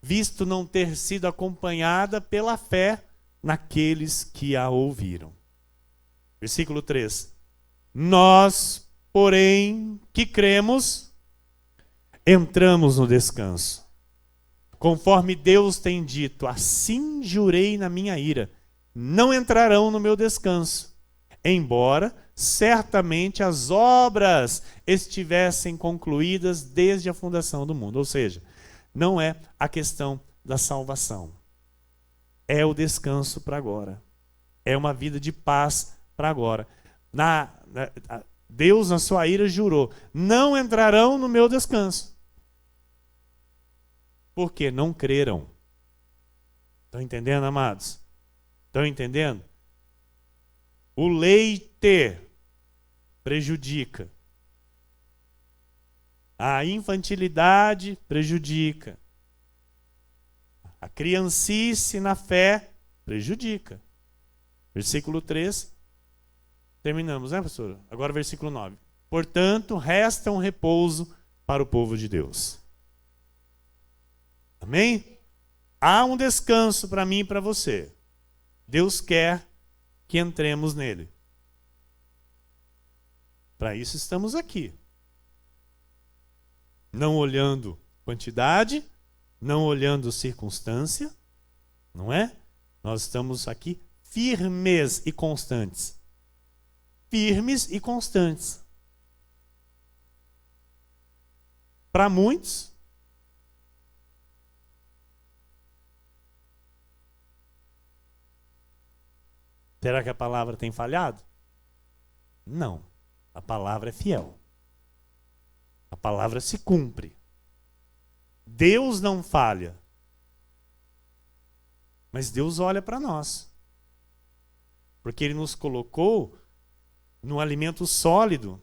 visto não ter sido acompanhada pela fé naqueles que a ouviram. Versículo 3. Nós, porém, que cremos, entramos no descanso. Conforme Deus tem dito, assim jurei na minha ira, não entrarão no meu descanso, embora certamente as obras estivessem concluídas desde a fundação do mundo. Ou seja, não é a questão da salvação. É o descanso para agora. É uma vida de paz para agora. Deus, na sua ira, jurou: não entrarão no meu descanso. Porque não creram. Estão entendendo, amados? Estão entendendo? O leite prejudica. A infantilidade prejudica. A criancice na fé prejudica. Versículo 3. Terminamos, né, pastor? Agora versículo 9. Portanto, resta um repouso para o povo de Deus. Amém? Há um descanso para mim e para você. Deus quer que entremos nele. Para isso estamos aqui. Não olhando quantidade, não olhando circunstância, não é? Nós estamos aqui firmes e constantes. Firmes e constantes. Para muitos, será que a palavra tem falhado? Não. A palavra é fiel. A palavra se cumpre. Deus não falha. Mas Deus olha para nós. Porque Ele nos colocou num alimento sólido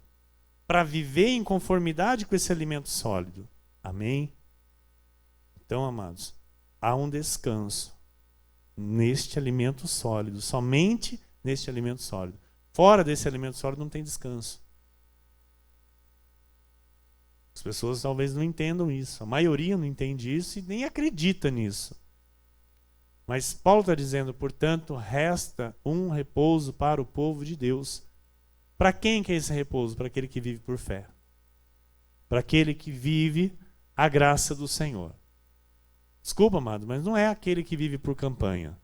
para viver em conformidade com esse alimento sólido. Amém? Então, amados, há um descanso neste alimento sólido, somente neste alimento sólido. Fora desse alimento sólido não tem descanso. As pessoas talvez não entendam isso. A maioria não entende isso e nem acredita nisso. Mas Paulo está dizendo, portanto, resta um repouso para o povo de Deus. Para quem que é esse repouso? Para aquele que vive por fé. Para aquele que vive a graça do Senhor. Desculpa, amado, mas não é aquele que vive por campanha.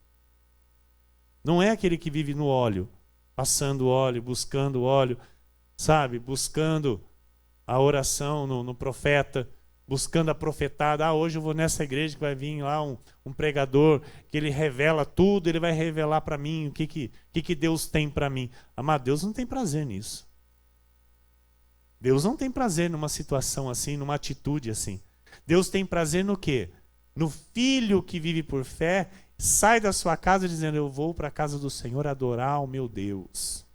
Não é aquele que vive no óleo, passando óleo, buscando óleo, sabe? Buscando a oração no profeta, buscando a profetada. Hoje eu vou nessa igreja que vai vir lá um pregador, que ele revela tudo, ele vai revelar para mim o que Deus tem para mim. Amado, Deus não tem prazer nisso. Deus não tem prazer numa situação assim, numa atitude assim. Deus tem prazer no quê? No filho que vive por fé, sai da sua casa dizendo: eu vou para a casa do Senhor adorar o meu Deus.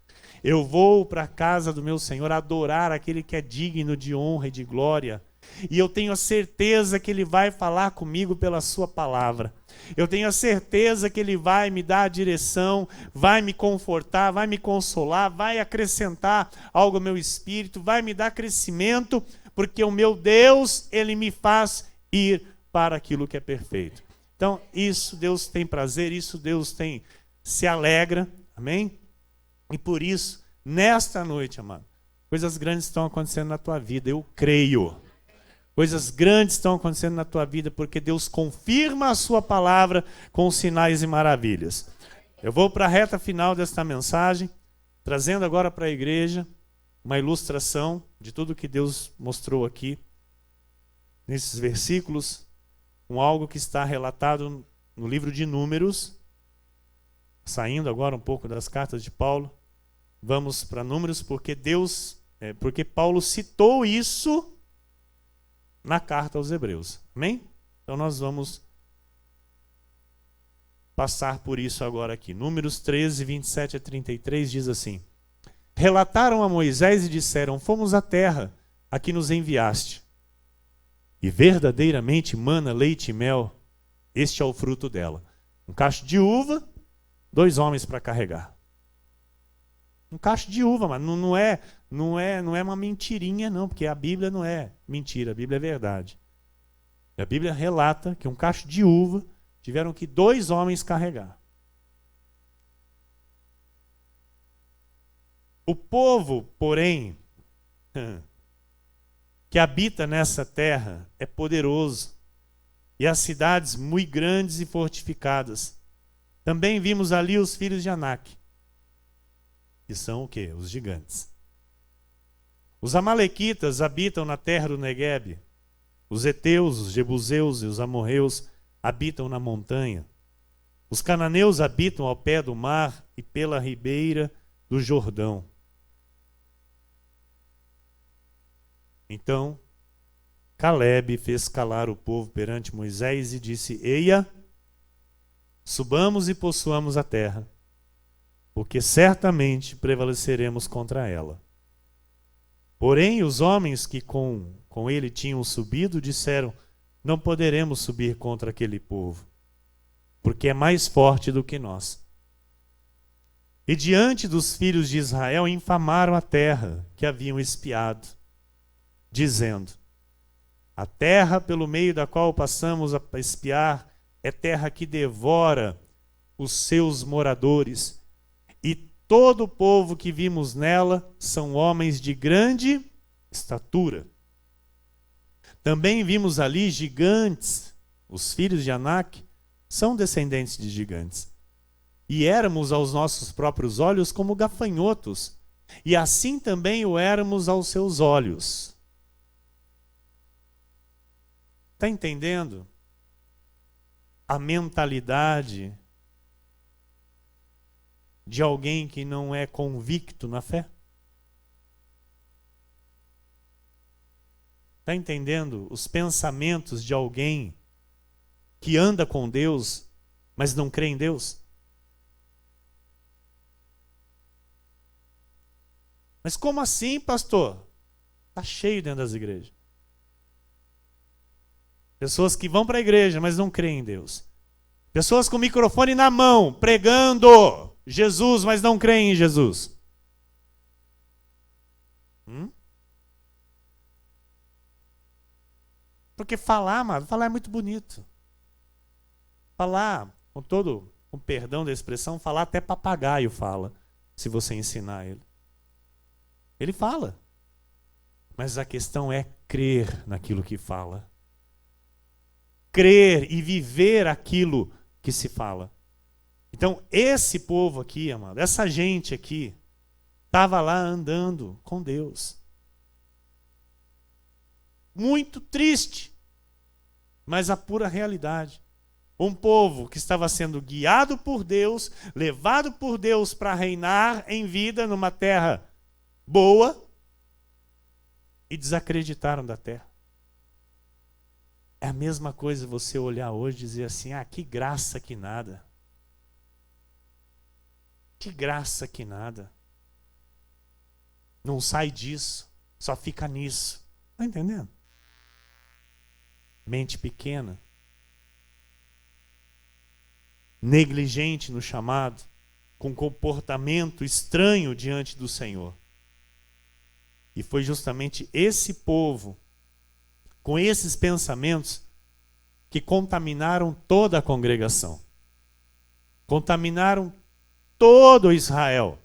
Eu vou para a casa do meu Senhor adorar aquele que é digno de honra e de glória. E eu tenho a certeza que Ele vai falar comigo pela sua palavra. Eu tenho a certeza que Ele vai me dar a direção, vai me confortar, vai me consolar, vai acrescentar algo ao meu espírito, vai me dar crescimento, porque o meu Deus, Ele me faz ir para aquilo que é perfeito. Então, isso Deus tem prazer, isso Deus se alegra, amém? E por isso, nesta noite, amado, coisas grandes estão acontecendo na tua vida, eu creio. Coisas grandes estão acontecendo na tua vida, porque Deus confirma a sua palavra com sinais e maravilhas. Eu vou para a reta final desta mensagem, trazendo agora para a igreja uma ilustração de tudo que Deus mostrou aqui, nesses versículos, com algo que está relatado no livro de Números, saindo agora um pouco das cartas de Paulo. Vamos para Números, porque Paulo citou isso na carta aos Hebreus. Amém? Então nós vamos passar por isso agora aqui. Números 13, 27 a 33 diz assim: relataram a Moisés e disseram: fomos à terra a que nos enviaste, e verdadeiramente mana leite e mel, este é o fruto dela. Um cacho de uva, 2 homens para carregar. Um cacho de uva, mas não é uma mentirinha, não, porque a Bíblia não é mentira, a Bíblia é verdade. E a Bíblia relata que um cacho de uva tiveram que 2 homens carregar. O povo, porém, que habita nessa terra é poderoso, e as cidades muito grandes e fortificadas. Também vimos ali os filhos de Anak, que são o quê? Os gigantes. Os amalequitas habitam na terra do Neguebe. Os heteus, os jebuseus e os amorreus habitam na montanha. Os cananeus habitam ao pé do mar e pela ribeira do Jordão. Então, Calebe fez calar o povo perante Moisés e disse: eia, subamos e possuamos a terra, porque certamente prevaleceremos contra ela. Porém, os homens que com ele tinham subido disseram: não poderemos subir contra aquele povo, porque é mais forte do que nós. E diante dos filhos de Israel infamaram a terra que haviam espiado, dizendo: a terra pelo meio da qual passamos a espiar é terra que devora os seus moradores, e todo o povo que vimos nela são homens de grande estatura. Também vimos ali gigantes, os filhos de Anak são descendentes de gigantes. E éramos aos nossos próprios olhos como gafanhotos, e assim também o éramos aos seus olhos. Está entendendo a mentalidade de alguém que não é convicto na fé? Está entendendo os pensamentos de alguém que anda com Deus, mas não crê em Deus? Mas como assim, pastor? Está cheio dentro das igrejas. Pessoas que vão para a igreja, mas não creem em Deus. Pessoas com o microfone na mão, pregando Jesus, mas não creem em Jesus. Porque falar, amado, falar é muito bonito. Falar, com perdão da expressão, falar até papagaio fala, se você ensinar ele. Ele fala. Mas a questão é crer naquilo que fala. Crer e viver aquilo que se fala. Então, esse povo aqui, amado, essa gente aqui, estava lá andando com Deus. Muito triste, mas a pura realidade. Um povo que estava sendo guiado por Deus, levado por Deus para reinar em vida numa terra boa, e desacreditaram da terra. É a mesma coisa você olhar hoje e dizer assim: ah, que graça que nada. Que graça que nada. Não sai disso, só fica nisso. Está entendendo? mente pequena, negligente no chamado, com comportamento estranho diante do Senhor. E foi justamente esse povo, com esses pensamentos, que contaminaram toda a congregação. Contaminaram todo Israel.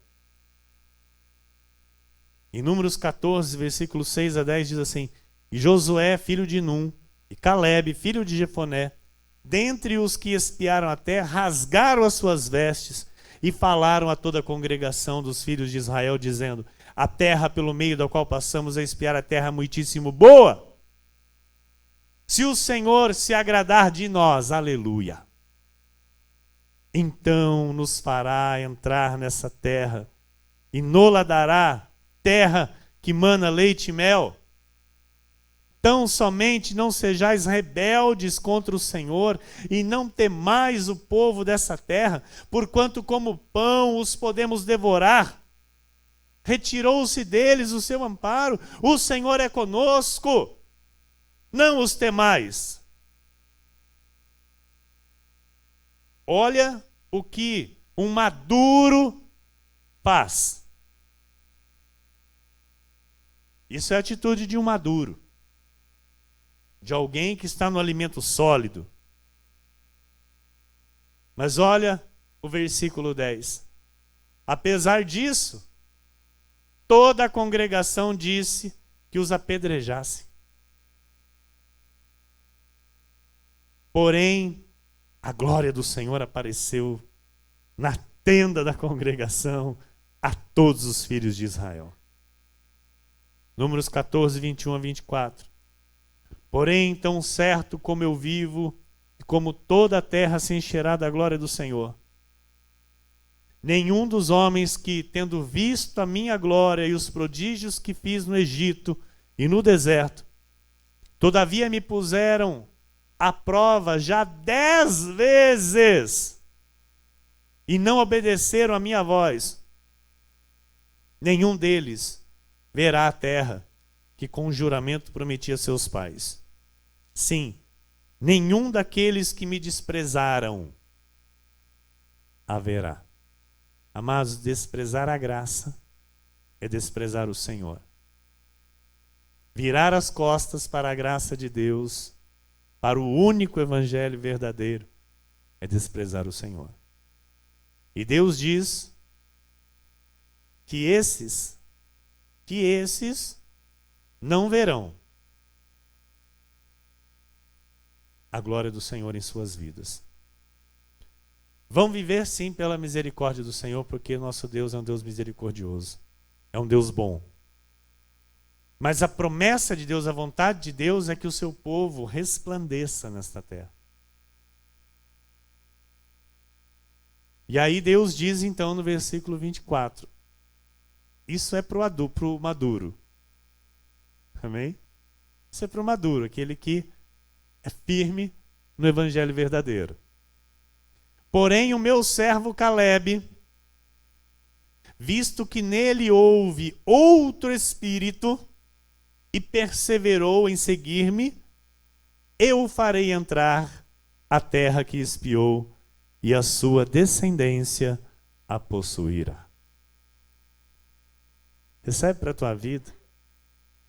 Em Números 14, versículos 6 a 10, diz assim: E Josué, filho de Num, e Calebe, filho de Jefoné, dentre os que espiaram a terra, rasgaram as suas vestes e falaram a toda a congregação dos filhos de Israel, dizendo: A terra pelo meio da qual passamos a espiar a terra é muitíssimo boa. Se o Senhor se agradar de nós, aleluia, então nos fará entrar nessa terra e nola dará, terra que mana leite e mel. Tão somente não sejais rebeldes contra o Senhor e não temais o povo dessa terra, porquanto como pão os podemos devorar. Retirou-se deles o seu amparo, o Senhor é conosco, não os temais. Olha o que um maduro faz. Isso é a atitude de um maduro, de alguém que está no alimento sólido. Mas olha o versículo 10. Apesar disso, toda a congregação disse que os apedrejassem. Porém, a glória do Senhor apareceu na tenda da congregação a todos os filhos de Israel. Números 14, 21 a 24. Porém, tão certo como eu vivo, e como toda a terra se encherá da glória do Senhor, nenhum dos homens que, tendo visto a minha glória e os prodígios que fiz no Egito e no deserto, todavia me puseram à prova já 10 vezes e não obedeceram a minha voz, nenhum deles verá a terra que com juramento prometi a seus pais. Sim, nenhum daqueles que me desprezaram haverá. Amados, desprezar a graça é desprezar o Senhor. Virar as costas para a graça de Deus, para o único evangelho verdadeiro, é desprezar o Senhor. E Deus diz que esses não verão a glória do Senhor em suas vidas. Vão viver sim pela misericórdia do Senhor, porque nosso Deus é um Deus misericordioso, é um Deus bom. Mas a promessa de Deus, a vontade de Deus é que o seu povo resplandeça nesta terra. E aí Deus diz então no versículo 24, isso é para o maduro. Amém? Isso é para o maduro, aquele que é firme no evangelho verdadeiro. Porém, o meu servo Calebe, visto que nele houve outro espírito e perseverou em seguir-me, eu o farei entrar à terra que espiou e a sua descendência a possuirá. Recebe para a tua vida.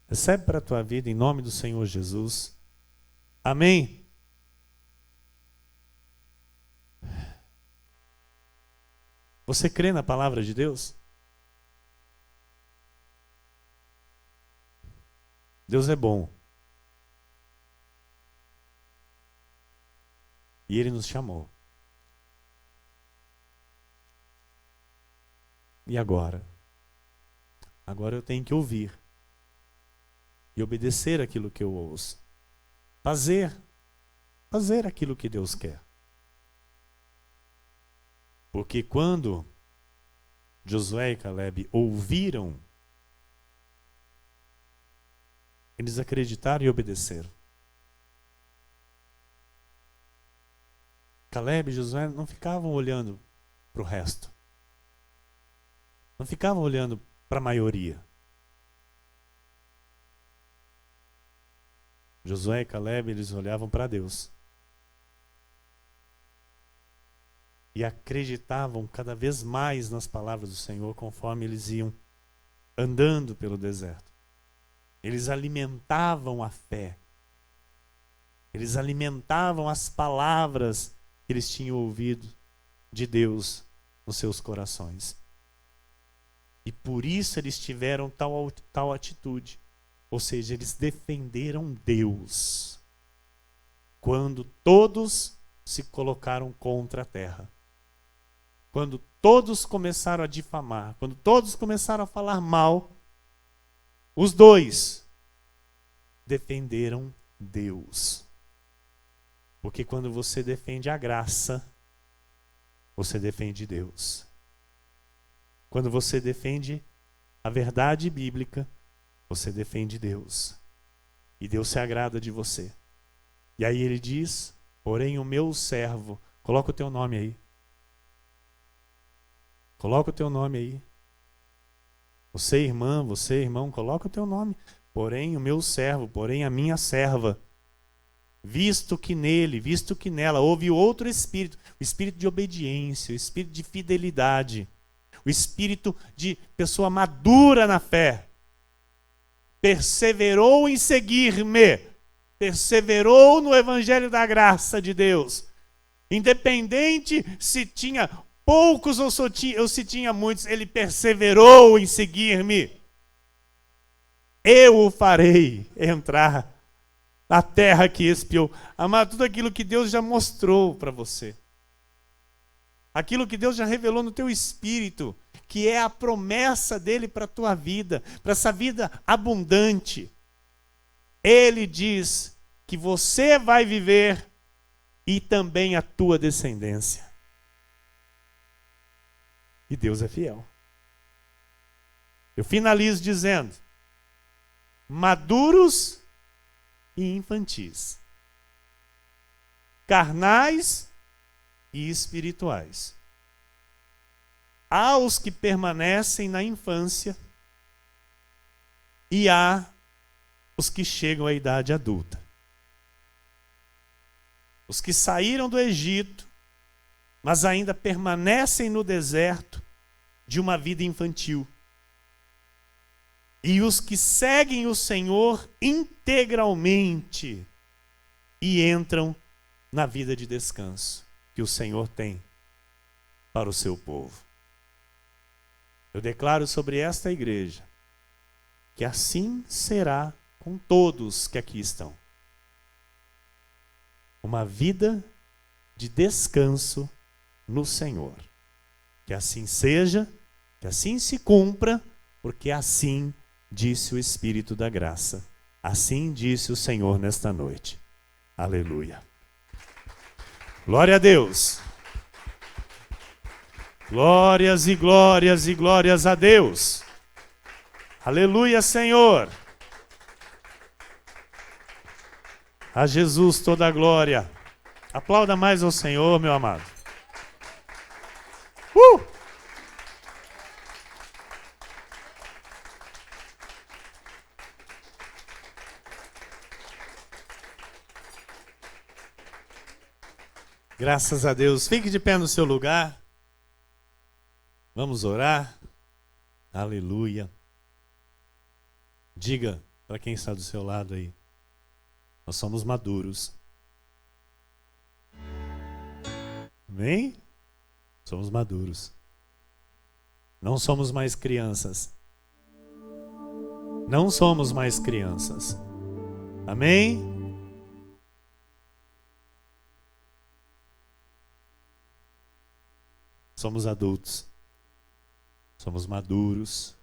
Recebe para a tua vida em nome do Senhor Jesus. Amém? Você crê na palavra de Deus? Deus é bom. E Ele nos chamou. E agora? Agora eu tenho que ouvir. E obedecer aquilo que eu ouço. Fazer aquilo que Deus quer. Porque quando Josué e Calebe ouviram, eles acreditaram e obedeceram. Calebe e Josué não ficavam olhando para o resto. Não ficavam olhando para a maioria. Josué e Caleb, eles olhavam para Deus. E acreditavam cada vez mais nas palavras do Senhor conforme eles iam andando pelo deserto. Eles alimentavam a fé. Eles alimentavam as palavras que eles tinham ouvido de Deus nos seus corações. E por isso eles tiveram tal atitude. Ou seja, eles defenderam Deus quando todos se colocaram contra a terra. Quando todos começaram a difamar, quando todos começaram a falar mal, os dois defenderam Deus. Porque quando você defende a graça, você defende Deus. Quando você defende a verdade bíblica, você defende Deus. E Deus se agrada de você. E aí ele diz, porém o meu servo, coloca o teu nome aí. Coloca o teu nome aí. Você irmã, você irmão, coloca o teu nome. Porém o meu servo, porém a minha serva, visto que nele, visto que nela houve outro espírito, o espírito de obediência, o espírito de fidelidade, o espírito de pessoa madura na fé, perseverou em seguir-me, perseverou no evangelho da graça de Deus, independente se tinha poucos ou se tinha muitos, ele perseverou em seguir-me. Eu o farei entrar na terra que espiou. Amado, tudo aquilo que Deus já mostrou para você, aquilo que Deus já revelou no teu espírito, que é a promessa dele para a tua vida, para essa vida abundante. Ele diz que você vai viver e também a tua descendência. E Deus é fiel. Eu finalizo dizendo, maduros e infantis, carnais e espirituais. Há os que permanecem na infância e há os que chegam à idade adulta. Os que saíram do Egito, mas ainda permanecem no deserto de uma vida infantil. E os que seguem o Senhor integralmente e entram na vida de descanso que o Senhor tem para o seu povo. Eu declaro sobre esta igreja que assim será com todos que aqui estão. Uma vida de descanso no Senhor. Que assim seja, que assim se cumpra, porque assim disse o Espírito da graça. Assim disse o Senhor nesta noite. Aleluia. Glória a Deus. Glórias e glórias e glórias a Deus. Aleluia, Senhor. A Jesus toda a glória. Aplauda mais ao Senhor, meu amado. Graças a Deus. Fique de pé no seu lugar. Vamos orar. Aleluia. Diga para quem está do seu lado aí. Nós somos maduros. Amém? Somos maduros. Não somos mais crianças. Não somos mais crianças. Amém? Somos adultos. Somos maduros.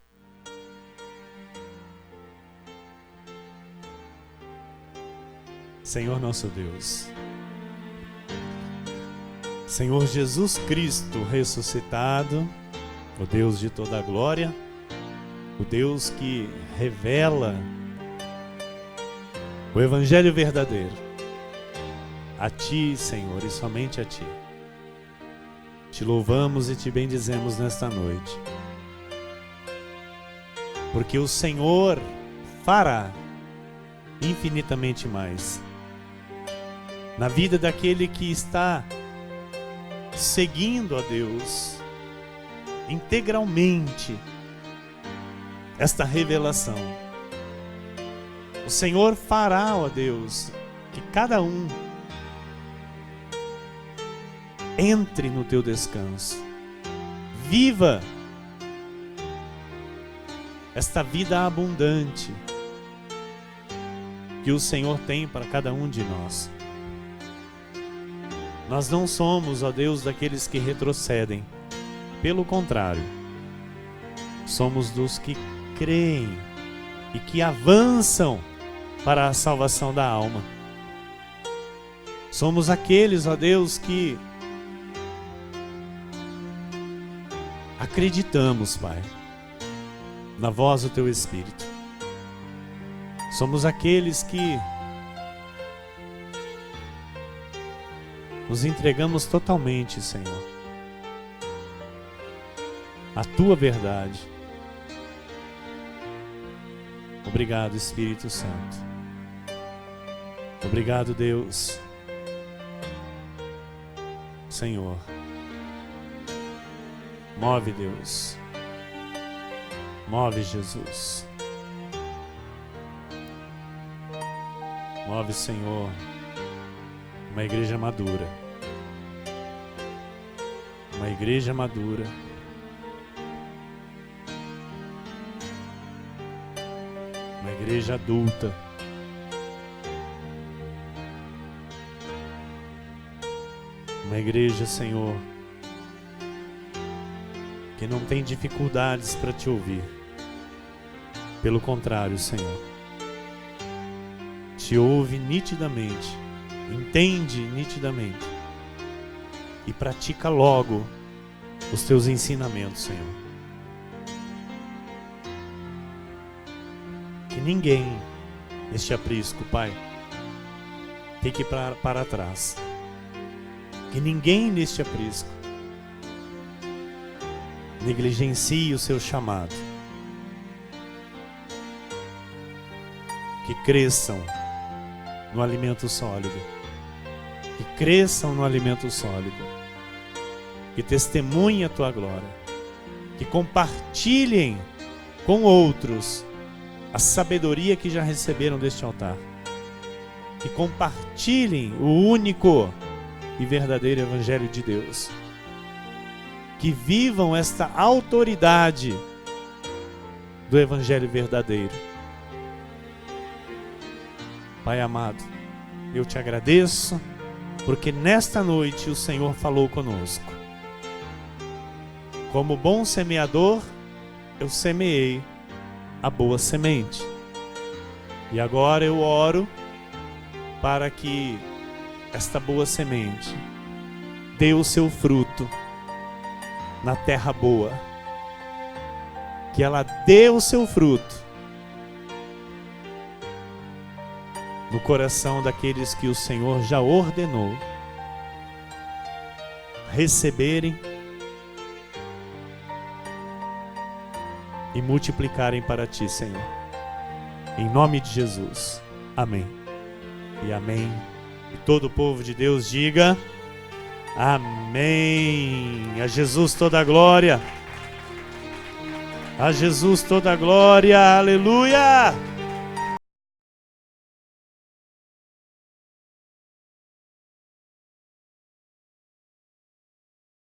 Senhor nosso Deus, Senhor Jesus Cristo ressuscitado, o Deus de toda a glória, o Deus que revela o Evangelho verdadeiro, a Ti, Senhor, e somente a Ti. Te louvamos e Te bendizemos nesta noite, porque o Senhor fará infinitamente mais. Na vida daquele que está seguindo a Deus integralmente esta revelação. O Senhor fará, ó Deus, que cada um entre no teu descanso. Viva esta vida abundante que o Senhor tem para cada um de nós. Nós não somos, ó Deus, daqueles que retrocedem. Pelo contrário, somos dos que creem e que avançam para a salvação da alma. Somos aqueles, ó Deus, que acreditamos, Pai, na voz do Teu Espírito. Somos aqueles que nos entregamos totalmente, Senhor, à Tua verdade. Obrigado, Espírito Santo. Obrigado, Deus. Senhor, move, Deus. Move, Jesus. Move, Senhor, uma igreja madura. Uma igreja madura. Uma igreja adulta. Uma igreja, Senhor, que não tem dificuldades para te ouvir. Pelo contrário, Senhor, te ouve nitidamente, entende nitidamente e pratica logo os teus ensinamentos, Senhor. Que ninguém neste aprisco, Pai, fique para trás. Que ninguém neste aprisco negligencie o seu chamado. Que cresçam no alimento sólido. Que cresçam no alimento sólido. Que testemunhem a Tua glória. Que compartilhem com outros a sabedoria que já receberam deste altar. Que compartilhem o único e verdadeiro Evangelho de Deus. Que vivam esta autoridade do Evangelho verdadeiro. Pai amado, eu te agradeço, porque nesta noite o Senhor falou conosco. Como bom semeador, eu semeei a boa semente. E agora eu oro para que esta boa semente dê o seu fruto na terra boa. Que ela dê o seu fruto no coração daqueles que o Senhor já ordenou receberem e multiplicarem para ti, Senhor. Em nome de Jesus. Amém. E amém. E todo o povo de Deus diga amém. A Jesus toda a glória. A Jesus toda a glória. Aleluia.